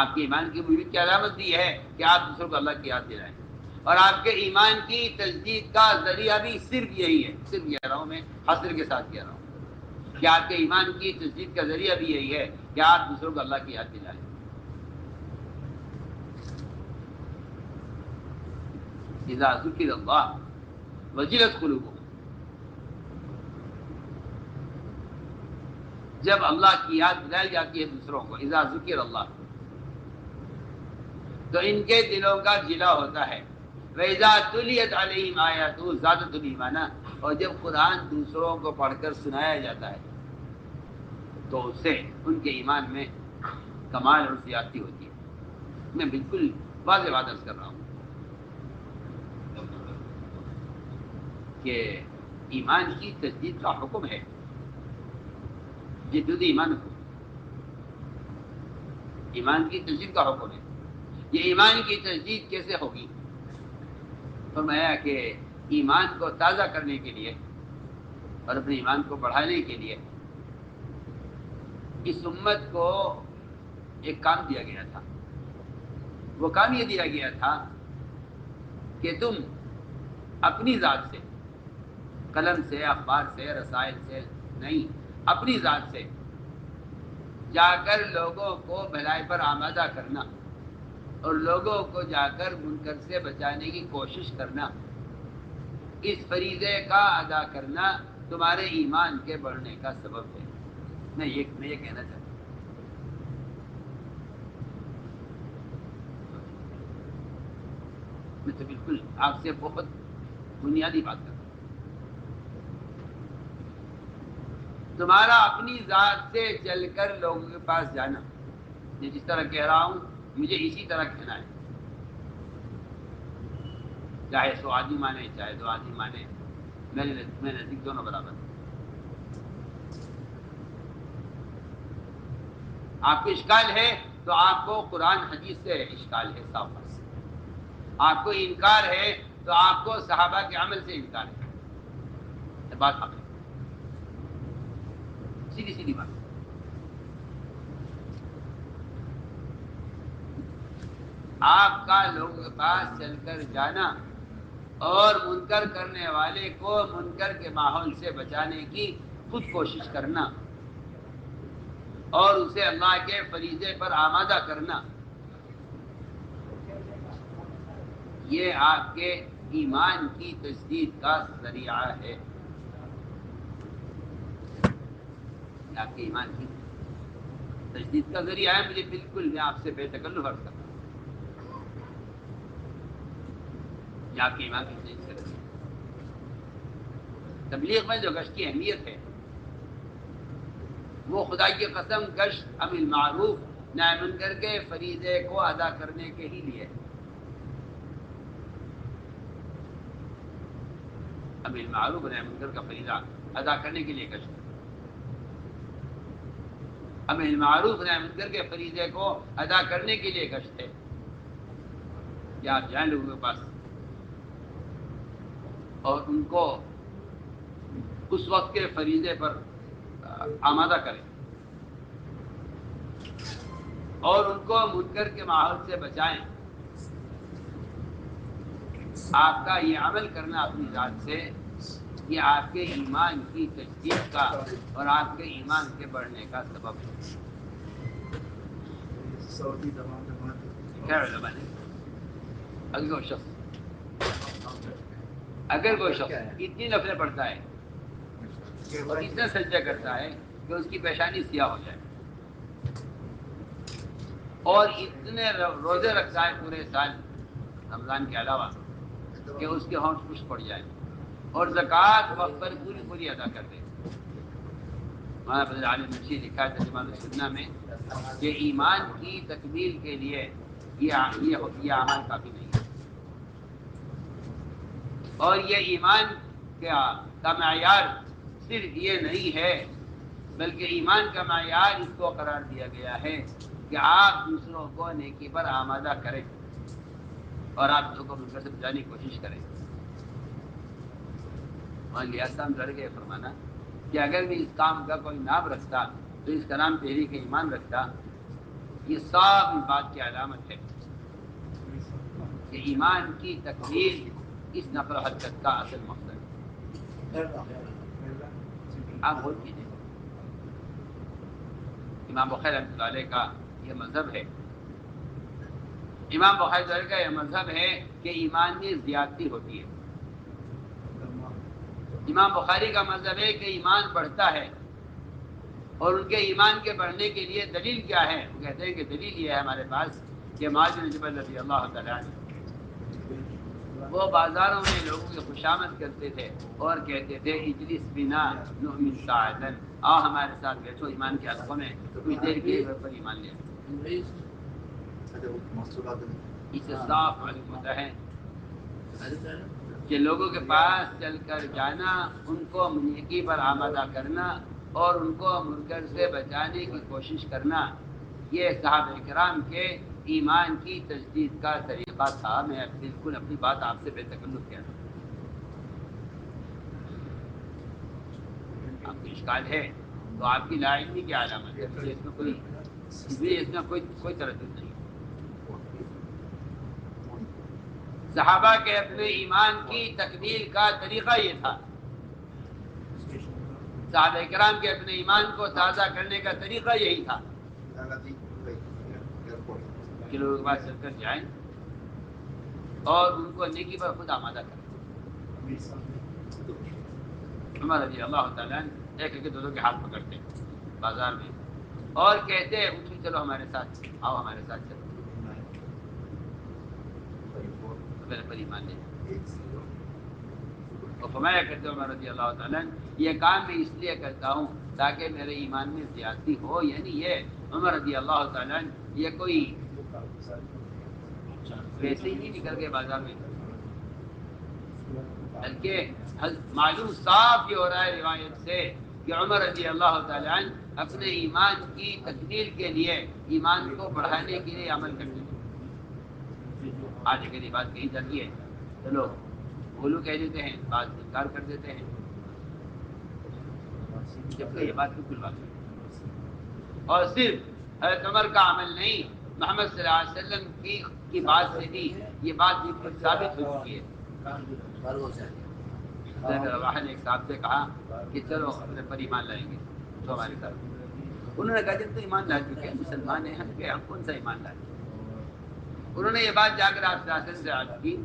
Speaker 1: آپ کے ایمان کے وجود کی علامت بھی ہے کہ آپ دوسروں کو اللہ کی یاد دلائیں، اور آپ کے ایمان کی تجدید کا ذریعہ بھی صرف یہی ہے. صرف کہہ رہا ہوں، میں حصر کے ساتھ کہہ رہا ہوں کہ آپ کے ایمان کی تجدید کا ذریعہ بھی یہی ہے کہ آپ دوسروں کو اللہ کی یاد دلائیں. اذا ذکر اللہ وجلت قلوبہم، جب اللہ کی یاد دلائی جاتی ہے دوسروں کو، اذا ذکر اللہ، تو ان کے دلوں کا جلا ہوتا ہے. وَإِذَا تُلِيَتْ عَلَيْهِمْ آيَاتُهُ زَادَتْهُمْ ایمانا، اور جب قرآن دوسروں کو پڑھ کر سنایا جاتا ہے تو اس سے ان کے ایمان میں کمال اور زیادتی ہوتی ہے. میں بالکل واضح بات عرض کر رہا ہوں کہ ایمان کی تجدید کا حکم ہے، جدید ایمان کو، ایمان کی تجدید کا حکم ہے. یہ ایمان کی تجدید کیسے ہوگی؟ فرمایا کہ ایمان کو تازہ کرنے کے لیے اور اپنے ایمان کو بڑھانے کے لیے اس امت کو ایک کام دیا گیا تھا. وہ کام یہ دیا گیا تھا کہ تم اپنی ذات سے، قلم سے، اخبار سے، رسائل سے نہیں، اپنی ذات سے جا کر لوگوں کو بھلائی پر آمادہ کرنا، اور لوگوں کو جا کر منکر سے بچانے کی کوشش کرنا، اس فریضے کا ادا کرنا تمہارے ایمان کے بڑھنے کا سبب ہے. میں یہ کہنا چاہتا ہوں، میں تو بالکل آپ سے بہت بنیادی بات کرتا ہوں. تمہارا اپنی ذات سے چل کر لوگوں کے پاس جانا، میں جس طرح کہہ رہا ہوں مجھے اسی طرح کہنا ہے، چاہے 100 آدمی مانے چاہے 2 آدمی مانے، میرے نزدیک دونوں برابر ہیں. آپ کو اشکال ہے تو آپ کو قرآن حدیث سے اشکال ہے، صاف بات. آپ کو انکار ہے تو آپ کو صحابہ کے عمل سے انکار ہے. بات حق ہے، سیدھی سیدھی بات. آپ کا لوگوں کے پاس چل کر جانا اور منکر کرنے والے کو منکر کے ماحول سے بچانے کی خود کوشش کرنا اور اسے اللہ کے فریضے پر آمادہ کرنا، یہ آپ کے ایمان کی تجدید کا ذریعہ ہے. یہ آپ کے ایمان کی تجدید کا ذریعہ ہے. مجھے بالکل، میں آپ سے بے تکلف عرض کرتا ہوں، یہ آپ کے ایمان کی تجدید کا ذریعہ ہے. تبلیغ میں جو گشت کی اہمیت ہے وہ خدا کی قسم گشت امر معروف نہی منکر کے فریضے کو ادا کرنے کے ہی لیے، امر معروف نہی منکر کا فریضہ ادا کرنے کے لیے گشت، امر معروف نہی منکر کے فریضے کو ادا کرنے کے لیے گشت ہے کہ آپ جائیں لوگوں کے پاس اور ان کو اس وقت کے فریضے پر آمادہ کریں اور ان کو منکر کے ماحول سے بچائیں. آپ کا یہ عمل کرنا اپنی ذات سے یہ آپ کے ایمان کی تجدید کا اور آپ کے ایمان کے بڑھنے کا سبب ہے. کیا علماء نے اگر کوئی شخص اتنی نفلیں پڑھتا ہے اور اتنا سجدہ کرتا ہے کہ اس کی پیشانی سیاہ ہو جائے اور اتنے روزے رکھتا ہے پورے سال رمضان کے علاوہ کہ اس کے ہونٹ خشک پڑ جائے اور زکوٰۃ وقت پر پوری پوری ادا کر دے. مولانا فضل علی نقشی لکھا ہے ترجمان السنہ میں کہ ایمان کی تکمیل کے لیے یہ اعمال کافی نہیں ہے. اور یہ ایمان کا معیار صرف یہ نہیں ہے بلکہ ایمان کا معیار اس کو قرار دیا گیا ہے کہ آپ دوسروں کو نیکی پر آمادہ کریں اور آپ دوسروں کو منکر سے بچانے کی کوشش کریں. یہ فرمانا کہ اگر میں اس کام کا کوئی نام رکھتا تو اس کا نام تحریک ایمان رکھتا. یہ سب بات کی علامت ہے کہ ایمان کی تکمیل اس نقل و حرکت کا اصل مقصد ہے. آپ غور کیجیے امام بخاری رحمۃ اللہ علیہ کا یہ مذہب ہے. امام بخاری رحمۃ اللہ کا یہ مذہب ہے کہ ایمان میں زیادتی ہوتی ہے. امام بخاری کا مذہب ہے کہ ایمان بڑھتا ہے اور ان کے ایمان کے بڑھنے کے لیے دلیل کیا ہے؟ وہ کہتے ہیں کہ دلیل یہ ہے ہمارے پاس کہ معاذ بن جبل رضی اللہ تعالیٰ عنہ وہ بازاروں میں لوگوں کی خوشامد کرتے تھے اور کہتے تھے اجلس بنا نؤمن ساعتا، آؤ ہمارے ساتھ بیٹھو ایمان کے حلقوں میں کچھ دیر کے لیے پر ایمان لے. اس سے صاف معلوم ہوتا ہے کہ لوگوں کے پاس چل کر جانا، ان کو نیکی پر آمادہ کرنا اور ان کو منکر سے بچانے کی کوشش کرنا یہ صحابہ کرام کے ایمان کی تجدید کا طریقہ تھا. میں بالکل اپنی بات آپ سے بے تکلف کہہ رہا ہوں. آپ کو اشکال ہے تو آپ کی لا علمی کی علامت ہے. اس میں کوئی تردد نہیں. صحابہ کے اپنے ایمان کی تکمیل کا طریقہ یہ تھا. صحابہ کرام کے اپنے ایمان کو تازہ کرنے کا طریقہ یہی تھا کہ لوگوں کے پاس چل کر جائیں اور ان کو نیکی پر خود آمادہ کریں. عمر رضی اللہ تعالیٰ ایک ایک دو کے ہاتھ پکڑتے بازار میں اور کہتے اٹھو چلو ہمارے ساتھ، آؤ ہمارے ساتھ چلو میرے پر ایمان لے. اور فرمایا کرتے عمر رضی اللہ تعالیٰ یہ کام میں اس لیے کرتا ہوں تاکہ میرے ایمان میں زیادتی ہو. یعنی یہ عمر رضی اللہ تعالیٰ یہ کوئی ویسے ہی نہیں نکل گئے بازار میں، بلکہ معلوم صاف یہ ہو رہا ہے روایت سے کہ عمر رضی اللہ تعالیٰ اپنے ایمان کی تکمیل کے لیے، ایمان کو بڑھانے کے لیے عمل کرتے تھے. آج اگر یہ بات کہی جاتی ہے چلو بولو کہہ دیتے ہیں، بات انکار کر دیتے ہیں، جبکہ یہ بات بالکل واضح ہے. اور صرف حضرت عمر کا عمل نہیں، محمد صلی اللہ علیہ وسلم کی بات سے بھی یہ بات بالکل ثابت ہو چکی ہے. رواحہ نے ایک صاحب سے کہا کہ چلو اپنے پر ایمان لائیں گے تو ہمارے ساتھ. انہوں نے کہا جب تو ایمان لا چکے ہیں، مسلمان ہیں ہم کون سا ایمان لائیں. انہوں نے یہ بات جا کر آپ سے عرض کی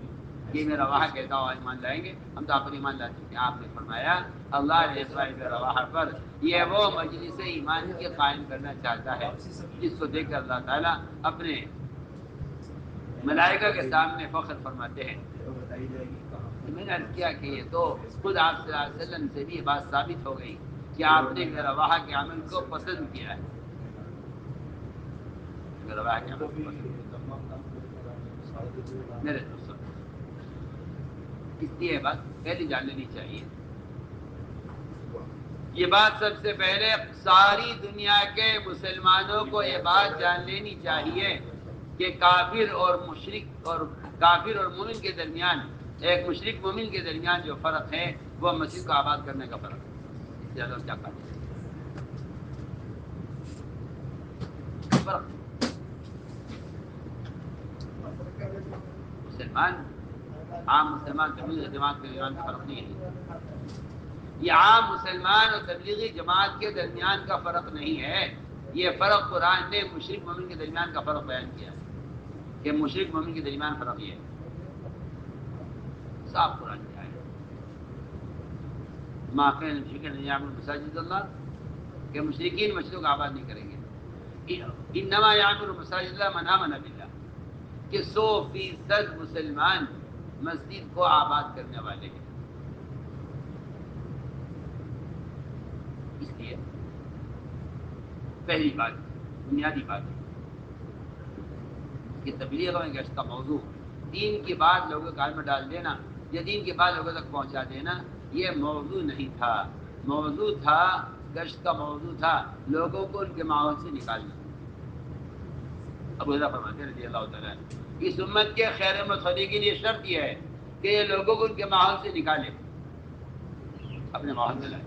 Speaker 1: کہ میں رواحہ کہتا ہوں ایمان لائیں گے، ہم تو آپ پر ایمان لا چکے ہیں. آپ نے فرمایا اللہ نے صاحب رواحہ پر یہ وہ مجلس ایمان کے قائم کرنا چاہتا ہے جس کو دیکھ کر اللہ تعالیٰ اپنے ملائکہ کے سامنے فخر فرماتے ہیں. میں نے عرض کیا کہ یہ تو خود آپ صلی اللہ علیہ وسلم سے بھی یہ بات ثابت ہو گئی کہ آپ نے میرا رواحہ کے عمل کو پسند کیا ہے. میرا رواحہ کے عمل کو پسند کیا میرے دوستوں، اس لیے یہ بات پہلے جان لینی چاہیے. یہ بات سب سے پہلے ساری دنیا کے مسلمانوں کو یہ بات جان لینی چاہیے کہ کافر اور مومن کے درمیان، ایک مشرک مومن کے درمیان جو فرق ہے وہ مسجد کو آباد کرنے کا فرق ہے. اس سے زیادہ کیا کہا فرق. مسلمان عام مسلمان تبلیغی جماعت کے درمیان کا فرق نہیں ہے. یہ عام مسلمان اور تبلیغی جماعت کے درمیان کا فرق نہیں ہے. یہ فرق قرآن نے مشرک مومن کے درمیان کا فرق بیان کیا ہے کہ مشرک مومن کے درمیان فرق یہ ہے. صاف قرآن کی آیت ما كان المشركين ان يعملوا مساجد اللہ کہ مشرکین مسجدوں کا آباد نہیں کریں گے. انما يعمل مساجد اللہ من آمن باللہ کہ 100% مسلمان مسجد کو آباد کرنے والے ہیں. اس لیے پہلی بات بنیادی بات کہ تبلیغ میں گشت کا موضوع دین کی بات لوگوں کے کان میں ڈال دینا یا دین کی بات لوگوں تک پہنچا دینا یہ موضوع نہیں تھا. موضوع تھا گشت کا موضوع تھا لوگوں کو ان کے ماحول سے نکالنا. ابو ہریرہ فرماتے ہیں رضی اللہ تعالیٰ اس امت کے خیر مدخلی کے لیے شرط یہ ہے کہ یہ لوگوں کو ان کے ماحول سے نکالے اپنے ماحول میں لائے.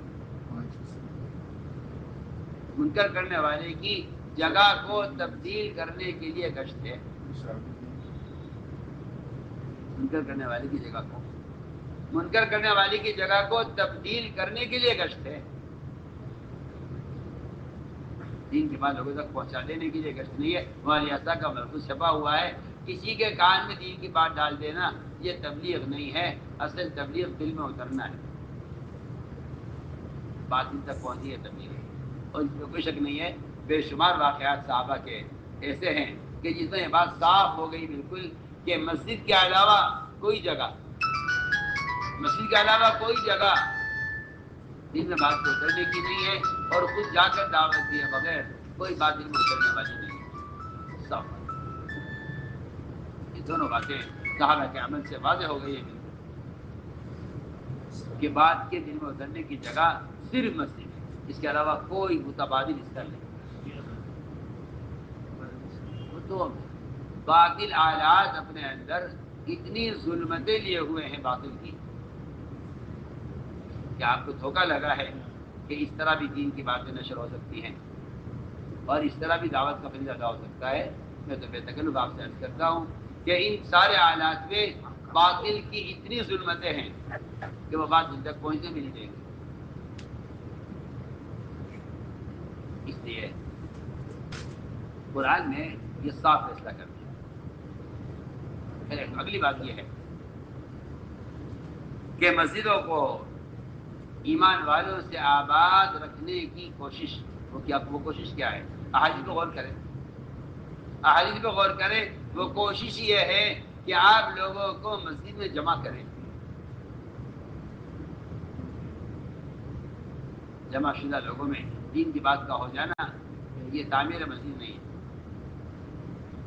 Speaker 1: منکر کرنے والے کی جگہ کو تبدیل کرنے کے لیے گشت ہے. منکر کرنے والے کی جگہ کو منکر کرنے والی کی جگہ کو تبدیل کرنے کے لیے گشت ہے. دین کی بات لوگوں تک پہنچا دینے کے لیے گشت نہیں ہے. وہاں ریاستہ کا محفوظ چھپا ہوا ہے. کسی کے کان میں دین کی بات ڈال دینا یہ تبلیغ نہیں ہے. اصل تبلیغ دل میں اترنا ہے. بات دل تک پہنچی ہے تبلیغ. اور اس میں کوئی شک نہیں ہے بے شمار واقعات صحابہ کے ایسے ہیں کہ جس میں یہ بات صاف ہو گئی بالکل کہ مسجد کے علاوہ کوئی جگہ دل میں بات کو اترنے کی نہیں ہے اور خود جا کر دعوت دیے بغیر کوئی بات دل میں اترنے والی نہیں ہے. صاف یہ دونوں باتیں صحابہ کے عمل سے واضح ہو گئی ہے کہ بات کے دل میں اترنے کی جگہ صرف مسجد ہے. اس کے علاوہ کوئی متبادل اس کا نہیں. وہ تو باطل آلات اپنے اندر اتنی ظلمتیں لیے ہوئے ہیں باطل کی کہ آپ کو دھوکہ لگا ہے کہ اس طرح بھی دین کی باتیں نشر ہو سکتی ہیں اور اس طرح بھی دعوت کا فریضہ ادا ہو سکتا ہے. میں تو بے تکلف آپ سے عرض کرتا ہوں کہ ان سارے آلات میں باطل کی اتنی ظلمتیں ہیں کہ وہ بات دل تک پہنچنے بھی نہیں دیں گے. اس لیے قرآن نے یہ صاف فیصلہ کر دیا. پھر اگلی بات یہ ہے کہ مسجدوں کو ایمان والوں سے آباد رکھنے کی کوشش وہ کوشش کیا ہے؟ احادیث پہ غور کریں. وہ کوشش یہ ہے کہ آپ لوگوں کو مسجد میں جمع کریں. جمع شدہ لوگوں میں دین کی بات کا ہو جانا یہ تعمیر مسجد نہیں ہے.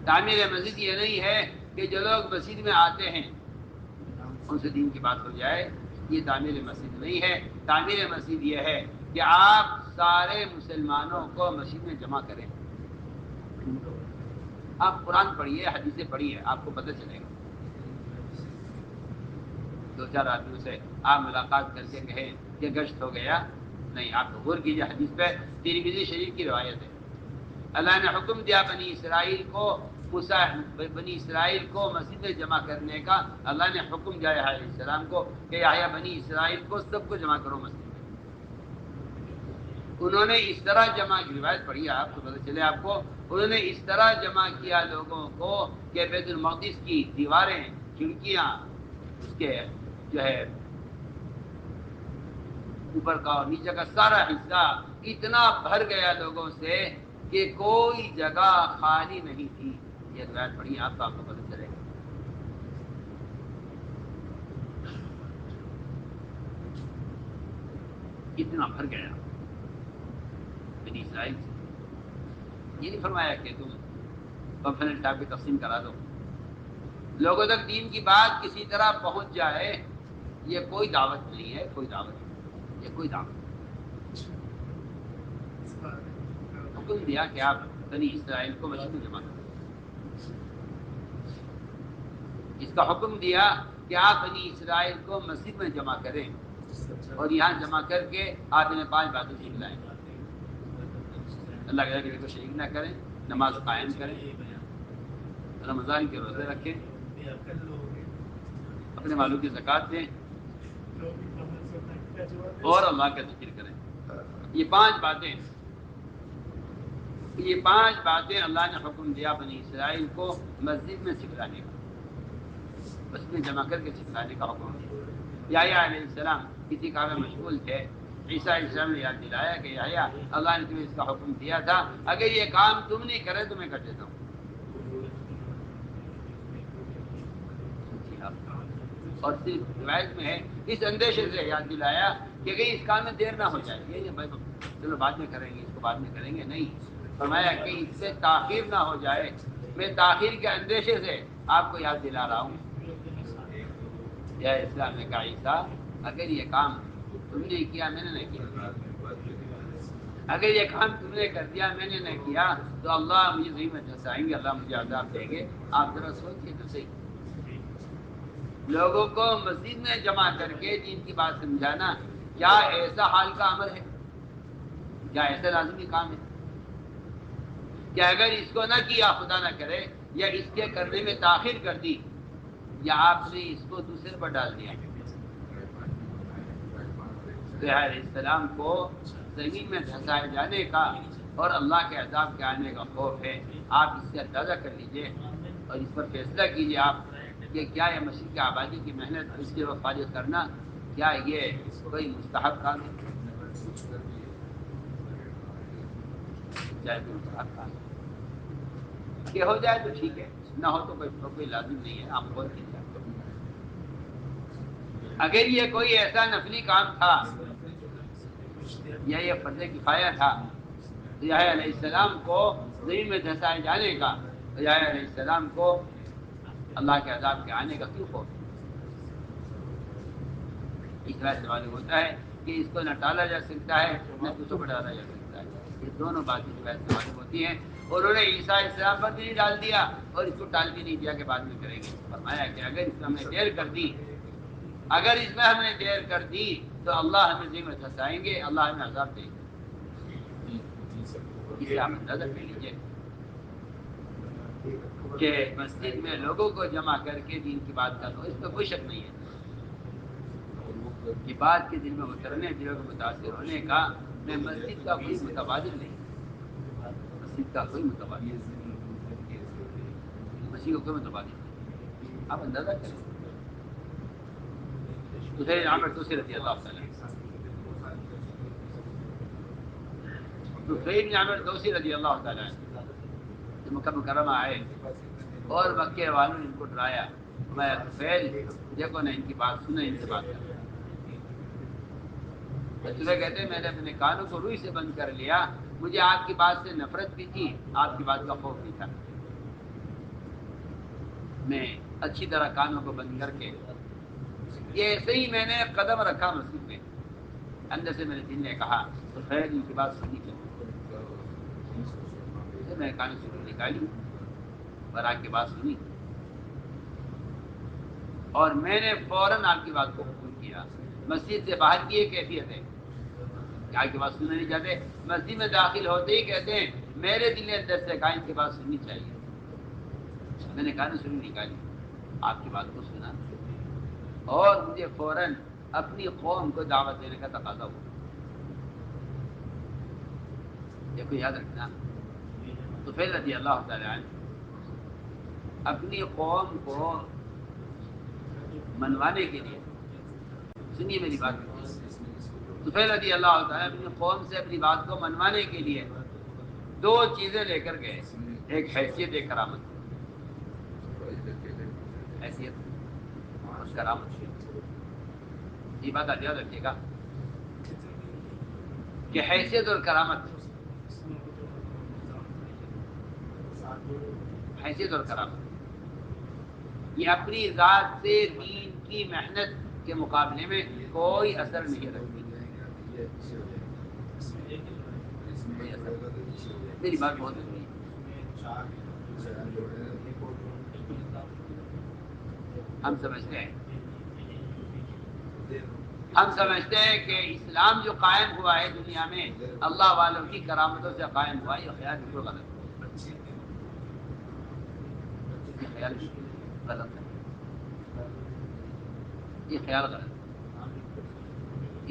Speaker 1: تعمیر مسجد یہ نہیں ہے کہ جو لوگ مسجد میں آتے ہیں ان سے دین کی بات ہو جائے. یہ تعمیر مسجد نہیں ہے. تعمیر مسجد یہ ہے کہ آپ سارے مسلمانوں کو مسجد میں جمع کریں. آپ قرآن پڑھیے حدیثیں پڑھیے آپ کو پتہ چلے گا. 2-4 آدمیوں سے آپ ملاقات کر کے کہیں کہ گشت ہو گیا نہیں. آپ غور کیجیے حدیث پہ. ترمذی شریف کی روایت ہے اللہ نے حکم دیا بنی اسرائیل کو مسجد میں جمع کرنے کا. اللہ نے حکم دیا یحییٰ علیہ السلام کو کہ یحییٰ بنی اسرائیل کو سب کو جمع کرو مسجد میں. انہوں نے اس طرح جمع کی روایت پڑھی آپ تو پتہ چلے آپ کو. انہوں نے اس طرح جمع کیا لوگوں کو کہ بیت المقدس کی دیواریں کھڑکیاں اس کے جو ہے اوپر کا اور نیچے کا سارا حصہ اتنا بھر گیا لوگوں سے کہ کوئی جگہ خالی نہیں تھی. یہ روایت پڑھی آپ کو پتہ چلے گا. اتنا بھر گیا بنی اسرائیل سے. یہ نہیں فرمایا کہ تم بفن ٹاپ کی تقسیم کرا دو. لوگوں تک دین کی بات کسی طرح پہنچ جائے یہ کوئی دعوت نہیں ہے. یہ کوئی دعوت. حکم دیا کہ آپ بنی اسرائیل کو مسجد میں جمع کرو. اس کا حکم دیا کہ آپ بنی اسرائیل کو مسجد میں جمع کریں اور یہاں جمع کر کے آپ انہیں 5 باتیں سکھلائیں. اللہ کے ذکر کو شریک نہ کریں, نماز قائم کریں, رمضان کے روزے رکھیں, اپنے مالوں کی زکوٰۃ دیں اور اللہ کا ذکر کریں. یہ پانچ باتیں اللہ نے حکم دیا بنی اسرائیل کو مسجد میں سکھلانے کا، بس میں جمع کر کے سکھلانے کا حکم دیا. یحییٰ علیہ السلام کسی کام میں مشغول تھے، عیسیٰ علیہ السلام نے یاد دلایا کہ یحییٰ اللہ نے تمہیں اس کا حکم دیا تھا، اگر یہ کام تم نہیں کرے تو میں کر دیتا ہوں. اور صرف روایت میں ہے اس اندیشے سے یاد دلایا کہ کہیں اس کام میں دیر نہ ہو جائے. یہ نہیں بھائی چلو بعد میں کریں گے، اس کو بعد میں کریں گے، نہیں، فرمایا کہ اس سے تاخیر نہ ہو جائے، میں تاخیر کے اندیشے سے آپ کو یاد دلا رہا ہوں. یا اسلام نے کہا عیسیٰ اگر یہ کام تم نے کیا میں نے نہیں کیا، اگر یہ کام تم نے کر دیا میں نے نہیں کیا تو اللہ مجھے ذمہ میں دھنسائیں گے، اللہ مجھے عذاب دیں گے. آپ ذرا سوچیے تو صحیح، لوگوں کو مسجد میں جمع کر کے دین کی بات سمجھانا کیا ایسا حال کا عمل ہے؟ کیا ایسا لازمی کام ہے کہ اگر اس کو نہ کیا خدا نہ کرے یا اس کے کرنے میں تاخیر کر دی یا آپ نے اس کو دوسرے پر ڈال دیا؟ علیہ السلام کو زمین میں دھنسائے جانے کا اور اللہ کے عذاب کے آنے کا خوف ہے. آپ اس سے اندازہ کر لیجئے اور اس پر فیصلہ کیجئے آپ کہ کیا یہ مسیح کی آبادی کی محنت اس کے وقت فارغ کرنا کیا یہ کوئی مستحب کام ہے؟ چاہے کوئی مستحب کام ہے کہ ہو جائے تو ٹھیک ہے، نہ ہو تو کوئی لازم نہیں ہے. آپ غور کیجیے. اگر یہ کوئی ایسا نفلی کام تھا یا یہ فرض کفایہ تھا تو یحییٰ علیہ السلام کو زمین میں دھنسائے جانے کا، تو یحییٰ علیہ السلام کو اللہ کے عذاب کے آنے کا کیوں خوف؟ اس طرح سے معلوم ہوتا ہے کہ اس کو نہ ٹالا جا سکتا ہے نہ کچھ کو ڈالا جا سکتا ہے. یہ دونوں باتیں جو ہے معلوم ہوتی ہیں. اور انہوں نے عیسیٰ علیہ السلام پر بھی ڈال دیا اور اس کو ٹال بھی نہیں دیا کہ بعد میں کریں گے. فرمایا کہ اگر اس میں ہم نے دیر کر دی تو اللہ ہمیں ذمہ میں دھنسائیں گے، اللہ ہمیں عذاب دیں گے. اسے آپ اندازہ کر لیجیے کہ مسجد میں لوگوں کو جمع کر کے دین کی بات کرنا، اس میں کوئی شک نہیں ہے کہ بات کے دل میں اترنے، دلوں کو متاثر ہونے کا میں مسجد کا کوئی متبادل نہیں، مسجد کا کوئی متبادل نہیں، مسجد کا کوئی متبادل نہیں. آپ اندازہ کریں. طفیل عامر دوسری رضی اللہ تعالیٰ رضی اللہ تعالیٰ مکہ مکرمہ آئے اور مکے والوں نے ان کو ڈرایا. میں طفیل دیکھو نا ان کی بات سنو، ان سے بات کرو. تمہیں کہتے ہیں میں نے اپنے کانوں کو روئی سے بند کر لیا، مجھے آپ کی بات سے نفرت بھی تھی، آپ کی بات کا خوف بھی تھا. میں اچھی طرح کانوں کو بند کر کے یہ ایسے ہی میں نے قدم رکھا مسجد میں، اندر سے میرے دل نے کہا تو خیر ان کی بات سننی چاہیے. میں نے کانوں سے نکالی اور آپ کی بات سنی اور میں نے فوراً آپ کی بات کو قبول کیا. مسجد سے باہر کی یہ کیفیت ہے کہ آپ کی بات سننا نہیں چاہتے، مسجد میں داخل ہوتے ہی کہتے ہیں میرے دل نے اندر سے کہا ان کی بات سننی چاہیے. میں نے کانوں سے نکالی، آپ کی بات کو سنا اور مجھے فوراً اپنی قوم کو دعوت دینے کا تقاضا ہوا. دیکھو یاد رکھنا، طفیل رضی اللہ تعالیٰ عنہ اپنی قوم کو منوانے کے لیے، سنیے میری بات، طفیل رضی اللہ تعالیٰ اپنی قوم سے اپنی بات کو منوانے کے لیے دو چیزیں لے کر گئے. ایک حیثیت، ایک کرامت. حیثیت اور کرامت، یہ بات آپ یاد رکھیے گا کہ حیثیت اور کرامت، حیثیت اور کرامت یہ اپنی ذات سے دین کی محنت کے مقابلے میں کوئی اثر نہیں رکھتی. میری بات بہت ضروری ہے. ہم سمجھتے ہیں کہ اسلام جو قائم ہوا ہے دنیا میں اللہ والوں کی کرامتوں سے قائم ہوا. یہ خیال بالکل غلط ہے، یہ خیال غلط ہے. یہ خیال غلط.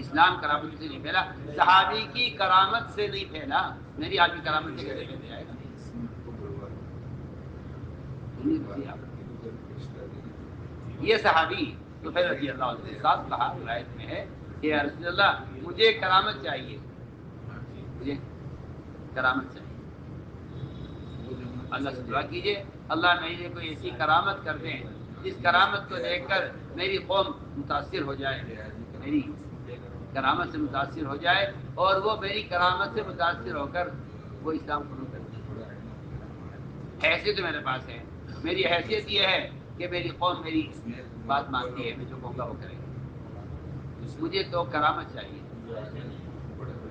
Speaker 1: اسلام کرامت سے نہیں پھیلا، صحابی کی کرامت سے نہیں پھیلا. میری آپ کی کرامت سے کیسے پھیل جائے گا؟ یہ صحابی تو پھر رضی اللہ عنہ کے ساتھ کہا، روایت میں ہے کہ یا رسول اللہ مجھے کرامت چاہیے، مجھے کرامت چاہیے. اللہ سے دعا کیجیے اللہ میرے کوئی ایسی کرامت کر دیں جس کرامت کو دیکھ کر میری قوم متاثر ہو جائے، میری کرامت سے متاثر ہو جائے، اور وہ میری کرامت سے متاثر ہو کر وہ اسلام قبول کر دیں. حیثیت تو میرے پاس ہے، میری حیثیت یہ ہے کہ میری قوم میری بات مانتی ہے، میں جو کہوں گا وہ کرے گا. مجھے تو کرامت چاہیے.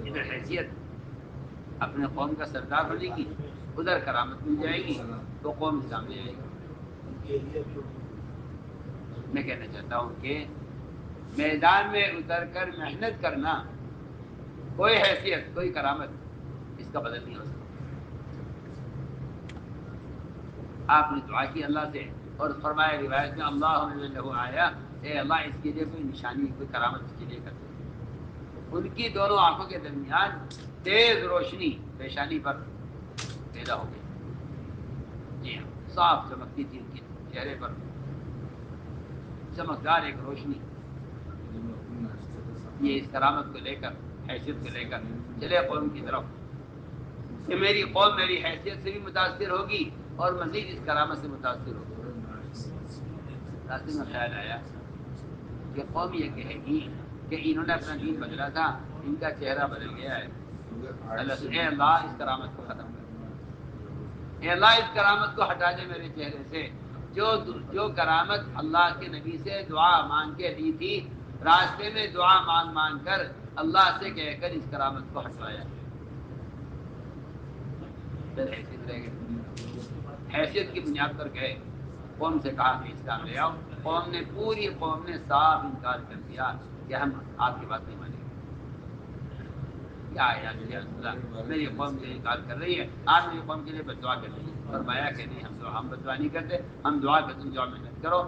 Speaker 1: ادھر حیثیت اپنے قوم کا سردار ہونے کی، ادھر کرامت مل جائے گی تو قوم اسلام لے جائے گی. میں کہنا چاہتا ہوں کہ میدان میں اتر کر محنت کرنا، کوئی حیثیت کوئی کرامت اس کا بدل نہیں ہو سکتا. آپ نے دعا کی اللہ سے اور فرمایا روایت میں اللہم لہو آیا، اے اللہ اس کے لیے کوئی نشانی کوئی کرامت اس کے لیے کر دے. ان کی دونوں آنکھوں کے درمیان تیز روشنی پیشانی پر پیدا ہو گئی. جی ہاں، صاف چمکتی تھی ان کے چہرے پر چمکدار ایک روشنی. یہ اس کرامت کو لے کر، حیثیت کو لے کر چلے قوم کی طرف کہ میری قوم میری حیثیت سے بھی متاثر ہوگی اور مزید اس کرامت سے متاثر ہوگی. راستے میں خیال آیا کہ قوم یہ کہے گی کہ انہوں نے اپنا دین بدلا تھا، ان کا چہرہ بدل گیا ہے. اللہ سے اے اللہ اس کرامت کو ختم کر، اے اللہ اس کرامت کو ہٹا دے میرے چہرے سے. جو کرامت اللہ کے نبی سے دعا مانگ کے دی تھی، راستے میں دعا مانگ مانگ کر اللہ سے کہہ کر اس کرامت کو ہٹوایا. پھر حیثیت رہ گئی. حیثیت کی بنیاد پر گئے، قوم سے کہا کہ اسلام لے آؤ. پوری قوم نے صاف انکار کر دیا کہ ہم آپ کی بات نہیں مانیں گے. کیا ہے یا رسول اللہ میری قوم سے انکار کر رہی ہے، آپ میری قوم کے لیے بددعا کر رہی ہے. فرمایا کہ نہیں، ہم بددعا نہیں کرتے، ہم دعا کرتے ہیں، دعا محنت کرو.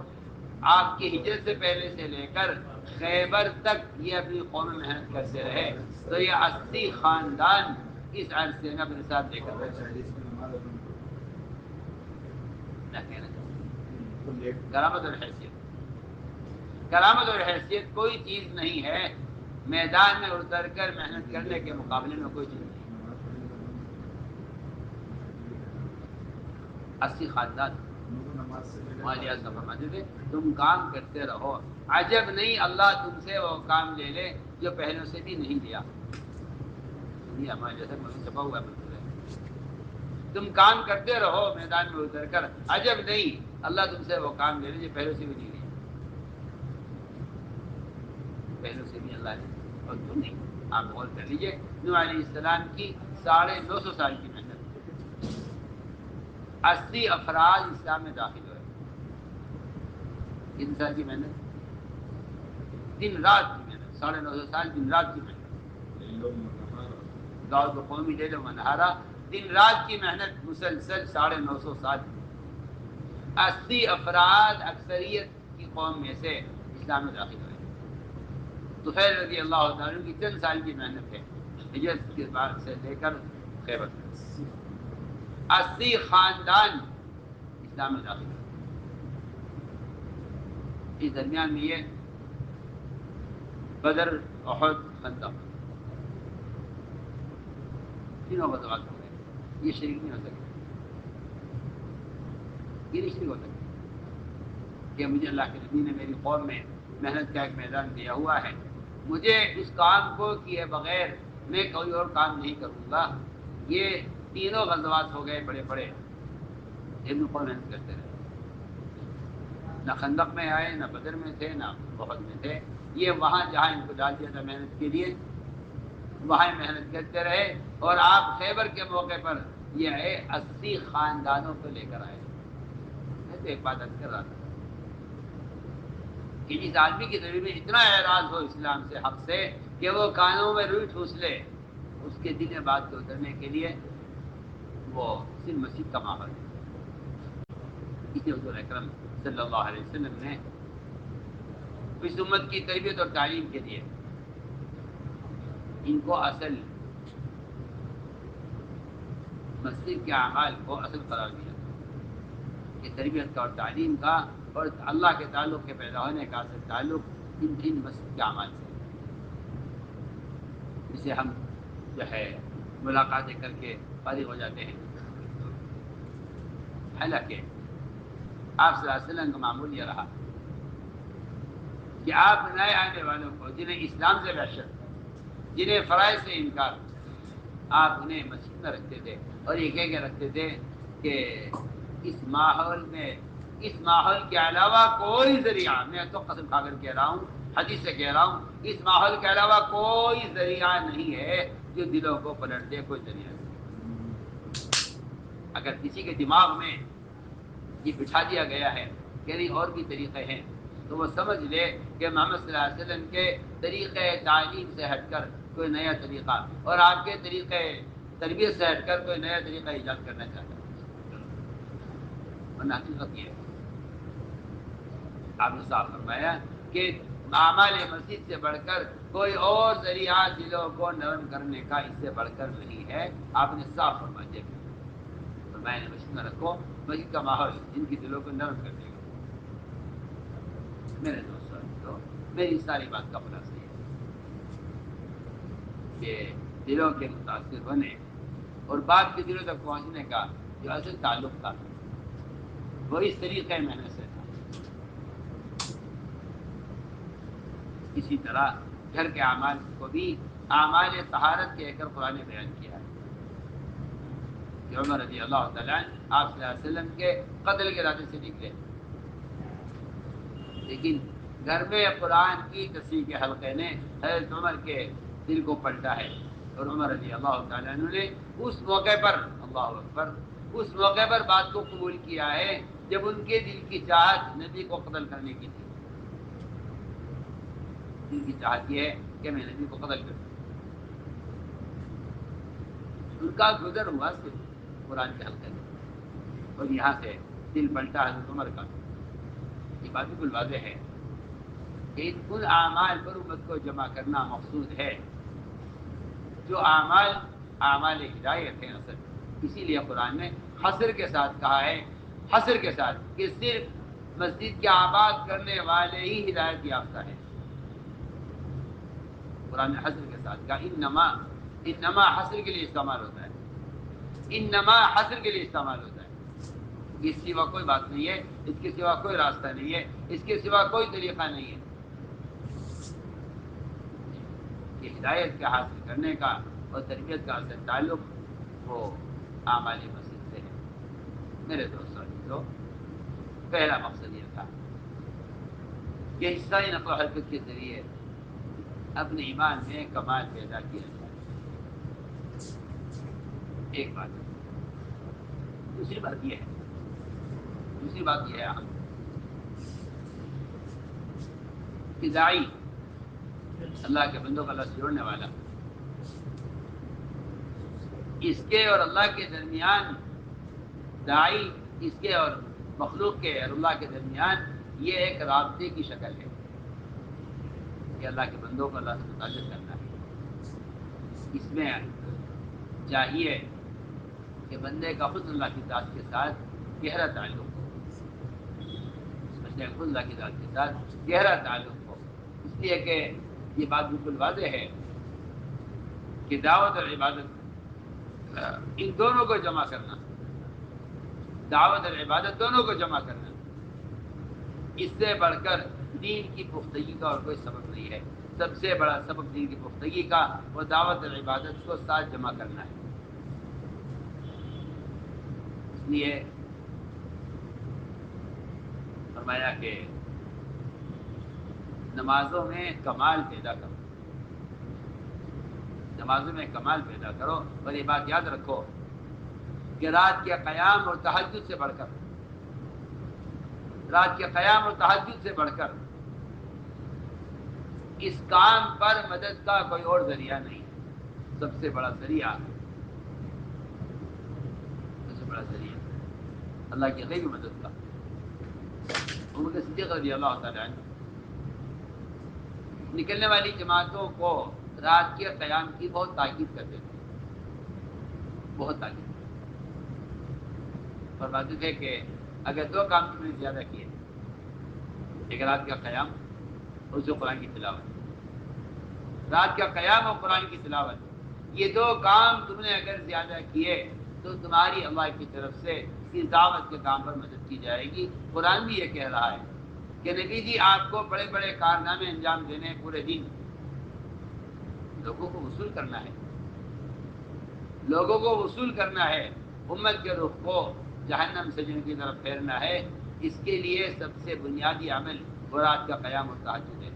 Speaker 1: آپ کی ہجرت سے پہلے سے لے کر خیبر تک یہ اپنی قوم میں محنت کرتے رہے، تو یہ 80 خاندان اس عرصے میں اپنے ساتھ لے کر رہے. کرامت اور حیثیت، کرامت اور حیثیت کوئی چیز نہیں ہے میدان میں اتر کر محنت کرنے کے مقابلے میں کوئی چیز نہیں. 80 خاندان فرماتے تھے تم کام کرتے رہو، عجب نہیں اللہ تم سے وہ کام لے لے جو پہلوں سے بھی نہیں لیا. ہمارے جیسے چھپا ہوا ہے، تم کام کرتے رہو میدان میں اتر کر، عجب نہیں اللہ تم سے وہ کام لے لے جو پہلوں سے بھی نہیں لیا. پہلوں سے بھی اللہ نے اور تم نہیں. آپ غور کر لیجیے، نوح علیہ السلام کی 950 سال کی محنت، 80 افراد اسلام میں داخل ہوئے. کتنے سال کی محنت؟ دن رات کی محنت، 950 سال دن رات کی محنت. گاؤں کو قومی لے لو منہارا، دن رات کی محنت مسلسل 950 سال. 80 افراد اکثریت کی قوم میں سے اسلام میں داخل ہوئے. طفیل رضی اللہ تعالیٰ کی چند سال کی محنت ہے ہجرت کے بعد سے لے کر خیبر. 80 خاندان اسلام میں داخل ہوئے. اس درمیان میں یہ بدر، احد، خندق تینوں غزوات ہو گئے. یہ شریک نہیں ہو سکے، یہ نہیں شریک ہو سکے کہ مجھے اللہ کے نبی نے میری قوم میں محنت کا ایک میدان دیا ہوا ہے، مجھے اس کام کو کیے بغیر میں کوئی اور کام نہیں کروں گا. یہ تینوں غزوات ہو گئے بڑے بڑے، ابن قوم محنت کرتے رہے. نہ خندق میں آئے، نہ بدر میں تھے، نہ احد میں تھے. یہ وہاں جہاں ان کو ڈال دیا تھا محنت کے لیے، وہاں محنت کرتے رہے. اور آپ خیبر کے موقع پر یہ آئے 80 خاندانوں کو لے کر آئے. میں تو ایک بات عرض کر رہا تھا کہ جس آدمی کے دل میں اتنا اعراض ہو اسلام سے، حق سے، کہ وہ کانوں میں روئی ٹھوس لے، اس کے دل میں بات کو اترنے کے لیے وہ صرف مسجد کا ماحول ہے. اس لیے حضور اکرم صلی اللہ علیہ وسلم نے اس امت کی تربیت اور تعلیم کے لیے ان کو اصل مسجد کے اعمال کو اصل قرار دیا کہ تربیت کا اور تعلیم کا اور اللہ کے تعلق کے پیدا ہونے کا اصل تعلق ان مسجد کے اعمال سے، جسے ہم جو ہے ملاقاتیں کر کے فارغ ہو جاتے ہیں۔ حالانکہ آپ صلی اللہ علیہ وسلم کا معمول یہ رہا کہ آپ نئے آنے والوں کو جنہیں اسلام سے وحشت، جنہیں فرائض سے انکار، آپ انہیں مسجد میں رکھتے تھے اور یہ کہہ کے رکھتے تھے کہ اس ماحول کے علاوہ کوئی ذریعہ، میں تو قسم کھا کر کہہ رہا ہوں، حدیث سے کہہ رہا ہوں، اس ماحول کے علاوہ کوئی ذریعہ نہیں ہے جو دلوں کو پلٹ دے، کوئی ذریعہ نہیں۔ اگر کسی کے دماغ میں یہ بٹھا دیا گیا ہے کہ نہیں اور بھی طریقے ہیں، تو وہ سمجھ لے کہ محمد صلی اللہ علیہ وسلم کے طریقے تعلیم سے ہٹ کر کوئی نیا طریقہ اور آپ کے طریقے تربیت سے ہٹ کر کوئی نیا طریقہ ایجاد کرنا چاہتا ہے، ورنہ حقیقت یہ ہے۔ آپ نے صاف فرمایا کہ اعمال مسجد سے بڑھ کر کوئی اور ذریعہ دلوں کو نرم کرنے کا اس سے بڑھ کر نہیں ہے، آپ نے صاف فرما دیا۔ فرمایا نے مسجد میں رکھو، مسجد کا ماحول جن کی دلوں کو نرم کر دے گا۔ میرے دوستوں، میری ساری بات کا خلاصہ یہ کہ دلوں کے متاثر ہونے اور بات کے دلوں تک پہنچنے کا جو اصل تعلق تھا وہ اس طریقے محنت سے تھا۔ اسی طرح گھر کے اعمال کو بھی اعمال طہارت کہہ کر قرآن نے بیان کیا ہے کہ عمر رضی اللہ تعالیٰ آپ صلی اللہ علیہ وسلم کے قتل کے ارادے سے نکلے، لیکن گھر میں قرآن کی تصحیح کے حلقے نے حضرت عمر کے دل کو پلٹا ہے، اور عمر رضی اللہ تعالیٰ عنہ نے اس موقع پر، اللہ اکبر، اس موقع پر بات کو قبول کیا ہے جب ان کے دل کی چاہت نبی کو قتل کرنے کی تھی۔ دل کی چاہت یہ ہے کہ میں نبی کو قتل کروں۔ ان کا گزر ہوا صرف قرآن کے حلقے میں، اور یہاں سے دل پلٹا حضرت عمر کا۔ یہ بات بالکل واضح ہے کہ ان اعمال پر امت کو جمع کرنا مقصود ہے جو اعمال ہدایت ہیں اصل۔ اسی لیے قرآن نے حصر کے ساتھ کہا ہے، حصر کے ساتھ، کہ صرف مسجد کے آباد کرنے والے ہی ہدایت یافتہ ہیں۔ قرآن نے حصر کے ساتھ کہا، انما حصر کے لیے استعمال ہوتا ہے، انما حصر کے لیے استعمال ہوتا ہے۔ اس کے سوا کوئی بات نہیں ہے، اس کے سوا کوئی راستہ نہیں ہے، اس کے سوا کوئی طریقہ نہیں ہے کہ ہدایت کے حاصل کرنے کا اور تربیت کا اصل تعلق وہ اعمال مسجد سے ہے۔ میرے دوستوں، پہلا مقصد یہ تھا کہ حصہ نقل و حرکت کے ذریعے اپنے ایمان میں کمال پیدا کیا جائے۔ ایک بات، دوسری بات یہ ہے اہم کہ داعی، اللہ کے بندوں کا اللہ سے جوڑنے والا، اس کے اور اللہ کے درمیان، داعی اس کے اور مخلوق کے اور اللہ کے درمیان یہ ایک رابطے کی شکل ہے کہ اللہ کے بندوں کو اللہ سے متعلق کرنا ہے۔ اس میں چاہیے کہ بندے کا خود اللہ کی ذات کے ساتھ گہرا تعلق ہو، بندے کا خود اللہ کی ذات کے ساتھ گہرا تعلق ہو، اس لیے کہ یہ بات بالکل واضح ہے کہ دعوت اور عبادت ان دونوں کو جمع کرنا، دعوت اور عبادت دونوں کو جمع کرنا، اس سے بڑھ کر دین کی پختگی کا اور کوئی سبب نہیں ہے۔ سب سے بڑا سبب دین کی پختگی کا وہ دعوت اور عبادت کو ساتھ جمع کرنا ہے۔ اس لیے فرمایا کہ نمازوں میں کمال پیدا کرو، نمازوں میں کمال پیدا کرو، اور یہ بات یاد رکھو کہ رات کے قیام اور تہجد سے بڑھ کر، رات کے قیام اور تہجد سے بڑھ کر اس کام پر مدد کا کوئی اور ذریعہ نہیں ہے۔ سب سے بڑا ذریعہ اللہ کی غیبی مدد کا۔ عمر صدیق رضی اللہ تعالیٰ عنہ نکلنے والی جماعتوں کو رات کے قیام کی بہت تاکید کرتے تھے، بہت تاکید. فرماتے تھے کہ اگر دو کام تم نے زیادہ کیے، ایک رات کا قیام اور جو قرآن کی تلاوت، رات کا قیام اور قرآن کی تلاوت، یہ دو کام تم نے اگر زیادہ کیے تو تمہاری اللہ کی طرف سے اس دعوت کے کام پر مدد کی جائے گی. قرآن بھی یہ کہہ رہا ہے کہ نبی جی آپ کو بڑے بڑے کارنامے انجام دینے ہیں، پورے دن لوگوں کو وصول کرنا ہے، لوگوں کو وصول کرنا ہے، امت کے رخ کو جہنم سے جن کی طرف پھیرنا ہے. اس کے لیے سب سے بنیادی عمل رات کا قیام و تہجد ہے.